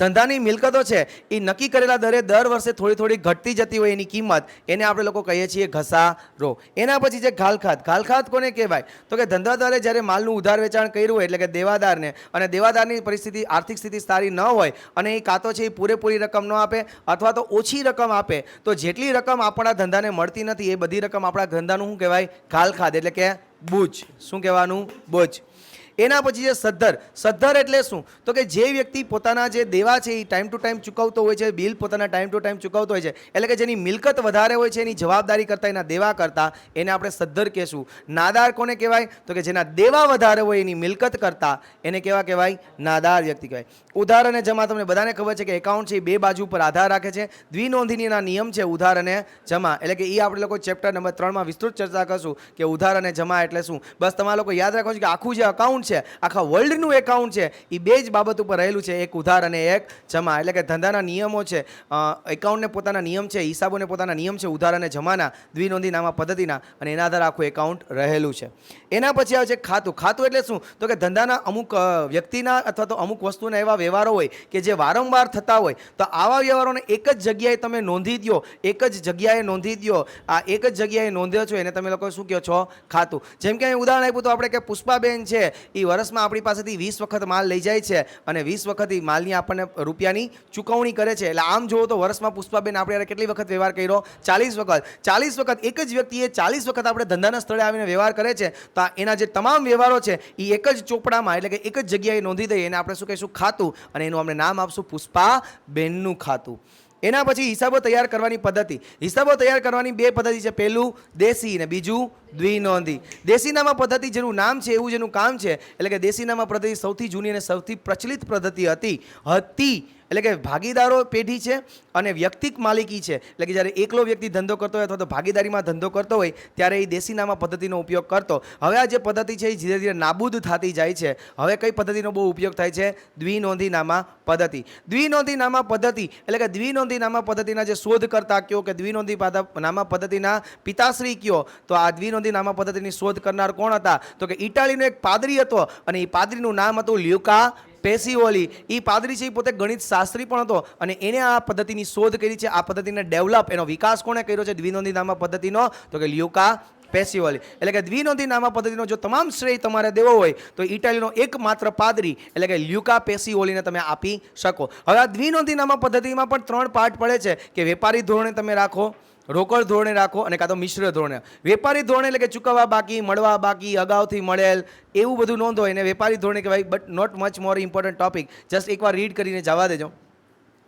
[SPEAKER 1] ધંધાની મિલકતો છે એ નક્કી કરેલા દરે દર વર્ષે થોડી થોડી ઘટતી જતી હોય એની કિંમત, એને આપણે લોકો કહીએ છીએ ઘસારો. એના પછી છે ઘાલખાત. ઘાલખાત કોને કહેવાય, તો કે ધંધાદારે જ્યારે માલનું ઉધાર વેચાણ કર્યું હોય એટલે કે દેવાદારને, અને દેવાદારની પરિસ્થિતિ, આર્થિક સ્થિતિ સારી ન હોય અને એ કાં તો છે એ પૂરેપૂરી રકમ ન આપે અથવા તો ઓછી રકમ આપે, તો જેટલી રકમ આપણા ધંધાને મળતી નથી એ બધી રકમ આપણા ધંધાનું શું કહેવાય, ઘાલખાત, એટલે કે બુજ. શું કહેવાનું, બોજ. એના પછી છે સદ્ધર. સદ્ધર એટલે શું, તો કે જે વ્યક્તિ પોતાના જે દેવા છે એ ટાઈમ ટુ ટાઈમ ચૂકવતો હોય છે, બિલ પોતાના ટાઈમ ટુ ટાઈમ ચૂકવતો હોય છે, એટલે કે જેની મિલકત વધારે હોય છે એની જવાબદારી કરતાં એના દેવા કરતાં, એને આપણે સદ્ધર કહેશું. નાદાર કોને કહેવાય, તો કે જેના દેવા વધારે હોય એની મિલકત કરતાં, એને કેવા કહેવાય, નાદાર વ્યક્તિ કહેવાય. ઉધાર અને જમા. તમને બધાને ખબર છે કે એકાઉન્ટ છે એ બે બાજુ પર આધાર રાખે છે. દ્વિનોંધીના નિયમ છે ઉધાર અને જમા, એટલે કે એ આપણે લોકો ચેપ્ટર નંબર 3 વિસ્તૃત ચર્ચા કરશું કે ઉધાર અને જમા એટલે શું. બસ તમારા લોકો યાદ રાખો કે આખું જે અકાઉન્ટ છે, આખા વર્લ્ડનું એકાઉન્ટ છે એ બે જ બાબત ઉપર રહેલું છે, એક ઉધાર અને એક જમા. એટલે કે ધંધાના નિયમો છે, એકાઉન્ટને પોતાના નિયમ છે, હિસાબોને પોતાના નિયમ છે ઉધાર અને જમાના, દ્વિનોંધી નામા પદ્ધતિના, અને એના આધારે આખું એકાઉન્ટ રહેલું છે. એના પછી આવે છે ખાતું. ખાતું એટલે શું, તો કે ધંધાના અમુક વ્યક્તિના અથવા તો અમુક વસ્તુના એવા વ્યવહારો હોય કે જે વારંવાર થતા હોય, તો આવા વ્યવહારોને એક જ જગ્યાએ તમે નોંધી દો, એક જ જગ્યાએ નોંધી દો. આ એક જ જગ્યાએ નોંધ્યો છો એને તમે લોકો શું કહો છો, ખાતું. જેમ કે અહીં ઉદાહરણ આપ્યું તો આપણે કે પુષ્પાબેન છે એ વર્ષમાં આપણી પાસેથી 20 વખત માલ લઈ જાય છે અને 20 વખત એ માલની આપણને રૂપિયાની ચૂકવણી કરે છે. એટલે આમ જુઓ તો વર્ષમાં પુષ્પાબેન આપણે કેટલી વખત વ્યવહાર કર્યો, 40 વખત. 40 વખત એક જ વ્યક્તિએ 40 વખત આપણે ધંધાના સ્થળે આવીને વ્યવહાર કરે છે, તો એના જે તમામ વ્યવહારો છે એ એક જ ચોપડામાં એટલે કે એક જ જગ્યાએ નોંધી દઈએ, એને આપણે શું કહીશું, ખાતું, અને એનું આપણે નામ આપશું પુષ્પાબેનનું ખાતું. એના પછી હિસાબો તૈયાર કરવાની પદ્ધતિ. હિસાબો તૈયાર કરવાની બે પદ્ધતિ છે, પહેલું દેશી અને બીજું દ્વિનોંધી. દેશીનામા પદ્ધતિ જેનું નામ છે એવું જેનું કામ છે, એટલે કે દેશીનામા પદ્ધતિ સૌથી જૂની અને સૌથી પ્રચલિત પદ્ધતિ હતી. એટલે કે ભાગીદારો પેઢી છે અને વ્યક્તિક માલિકી છે, એટલે કે જ્યારે એકલો વ્યક્તિ ધંધો કરતો હોય અથવા તો ભાગીદારીમાં ધંધો કરતો હોય ત્યારે એ દેશીનામા પદ્ધતિનો ઉપયોગ કરતો. હવે આ જે પદ્ધતિ છે એ ધીરે ધીરે નાબૂદ થતી જાય છે. હવે કઈ પદ્ધતિનો બહુ ઉપયોગ થાય છે, દ્વિનોંધીનામા પદ્ધતિ. દ્વિનોંધીનામા પદ્ધતિ એટલે કે દ્વિનોંધીનામા પદ્ધતિના જે શોધકર્તા કયો કે દ્વિનોંધીનામા પદ્ધતિના પિતાશ્રી કયો, તો આ દ્વિનોંધીનામા પદ્ધતિની શોધ કરનાર કોણ હતા, તો કે ઇટાલીનો એક પાદરી હતો અને એ પાદરીનું નામ હતું લ્યુકા પેસિઓલી. એ પાદરી છે એ પોતે ગણિત શાસ્ત્રી પણ હતો અને એને આ પદ્ધતિની શોધ કરી છે. આ પદ્ધતિને ડેવલપ, એનો વિકાસ કોણે કર્યો છે દ્વિનોંધીનામા પદ્ધતિનો, તો કે લ્યુકા પેસિઓલી. એટલે કે દ્વિનોંધીનામા પદ્ધતિનો જો તમામ શ્રેય તમારે દેવો હોય તો ઇટાલીનો એકમાત્ર પાદરી એટલે કે લ્યુકા પેસિઓલીને તમે આપી શકો. હવે આ દ્વિનોંધીનામા પદ્ધતિમાં પણ 3 પાર્ટ પડે છે કે વેપારી ધોરણે તમે રાખો, રોકડ ધોરણે રાખો અને કાં તો મિશ્ર ધોરણે. વેપારી ધોરણે એટલે કે ચૂકવવા બાકી, મળવા બાકી, અગાઉથી મળેલ, એવું બધું નોંધો એને વેપારી ધોરણે કહેવાય. But not much more important topic, just એકવાર રીડ કરીને જવા દેજો.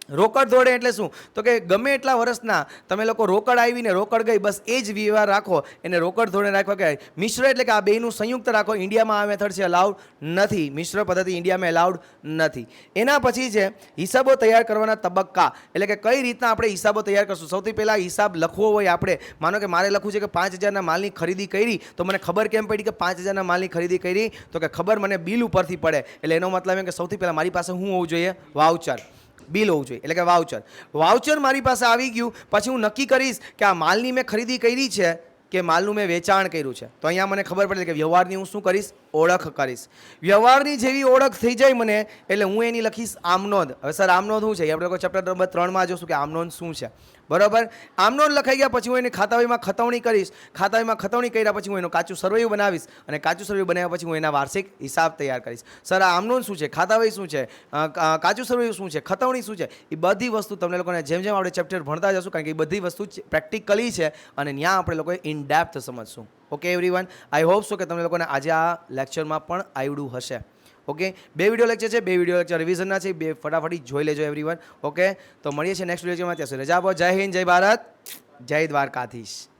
[SPEAKER 1] રોકડ ધોરણે એટલે શું? તો કે ગમે એટલા વર્ષના તમે લોકો રોકડ આવીને રોકડ ગઈ, બસ એ જ વ્યવહાર રાખો, એને રોકડ ધોરણે રાખવા કહેવાય. મિશ્ર એટલે કે આ બેયનું સંયુક્ત રાખો. ઇન્ડિયામાં આ મેથડ છે અલાઉડ નથી, મિશ્ર પદ્ધતિ ઇન્ડિયામાં અલાઉડ નથી. એના પછી છે હિસાબો તૈયાર કરવાના તબક્કા, એટલે કે કઈ રીતના આપણે હિસાબો તૈયાર કરશું. સૌથી પહેલાં હિસાબ લખવો હોય આપણે, માનો કે મારે લખવું છે કે 5,000ના માલની ખરીદી કરી, તો મને ખબર કેમ પડી કે 5,000ના માલની ખરીદી કરી? તો કે ખબર મને બિલ ઉપરથી પડે. એટલે એનો મતલબ એમ કે સૌથી પહેલાં મારી પાસે શું હોવું જોઈએ? વાઉચર, બિલ હોવું જોઈએ. એટલે કે વાઉચર મારી પાસે આવી ગયું પછી હું નક્કી કરીશ કે આ માલની મેં ખરીદી કરી છે કે માલનું મેં વેચાણ કર્યું છે. તો અહીંયા મને ખબર પડે કે વ્યવહારની હું શું કરીશ? ઓળખ કરીશ. વ્યવહારની જેવી ઓળખ થઈ જાય મને એટલે હું એની લખીશ આમનોંધ. હવે સર આમનોંધ શું છે? આપણે લોકો ચેપ્ટર નંબર 3માં જોશું કે આમનોંધ શું છે. બરાબર. આમનોંધ લખાઈ ગયા પછી હું એને ખાતાવહીમાં ખતવણી કરીશ. ખાતાવહીમાં ખતવણી કર્યા પછી હું એનું કાચું સરવૈયું બનાવીશ અને કાચું સરવૈયું બનાવ્યા પછી હું એના વાર્ષિક હિસાબ તૈયાર કરીશ. સર આ આમનોંધ શું છે? ખાતાવહી શું છે? કાચું સરવૈયું શું છે? ખતવણી શું છે? એ બધી વસ્તુ તમને લોકોને જેમ જેમ આપણે ચેપ્ટર ભણતા જશું, કારણ કે એ બધી વસ્તુ પ્રેક્ટિકલી છે અને ત્યાં આપણે લોકોએ ઇન ડેપ્થ સમજશું. Okay everyone, I hope so કે તમને લોકોને આજે આ લેક્ચરમાં પણ આવડ્યું હશે. ઓકે, 2 વિડીયો લેક્ચર છે, 2 વિડીયો લેક્ચર રિવિઝનના છે, 2 ફટાફટી જોઈ લેજો એવરીવન. ઓકે, તો મળીએ છીએ નેક્સ્ટ લેક્ચરમાં. ત્યાં સુધી રજા આપો. જય હિન્દ, જય ભારત, જય દ્વારકાધીશ.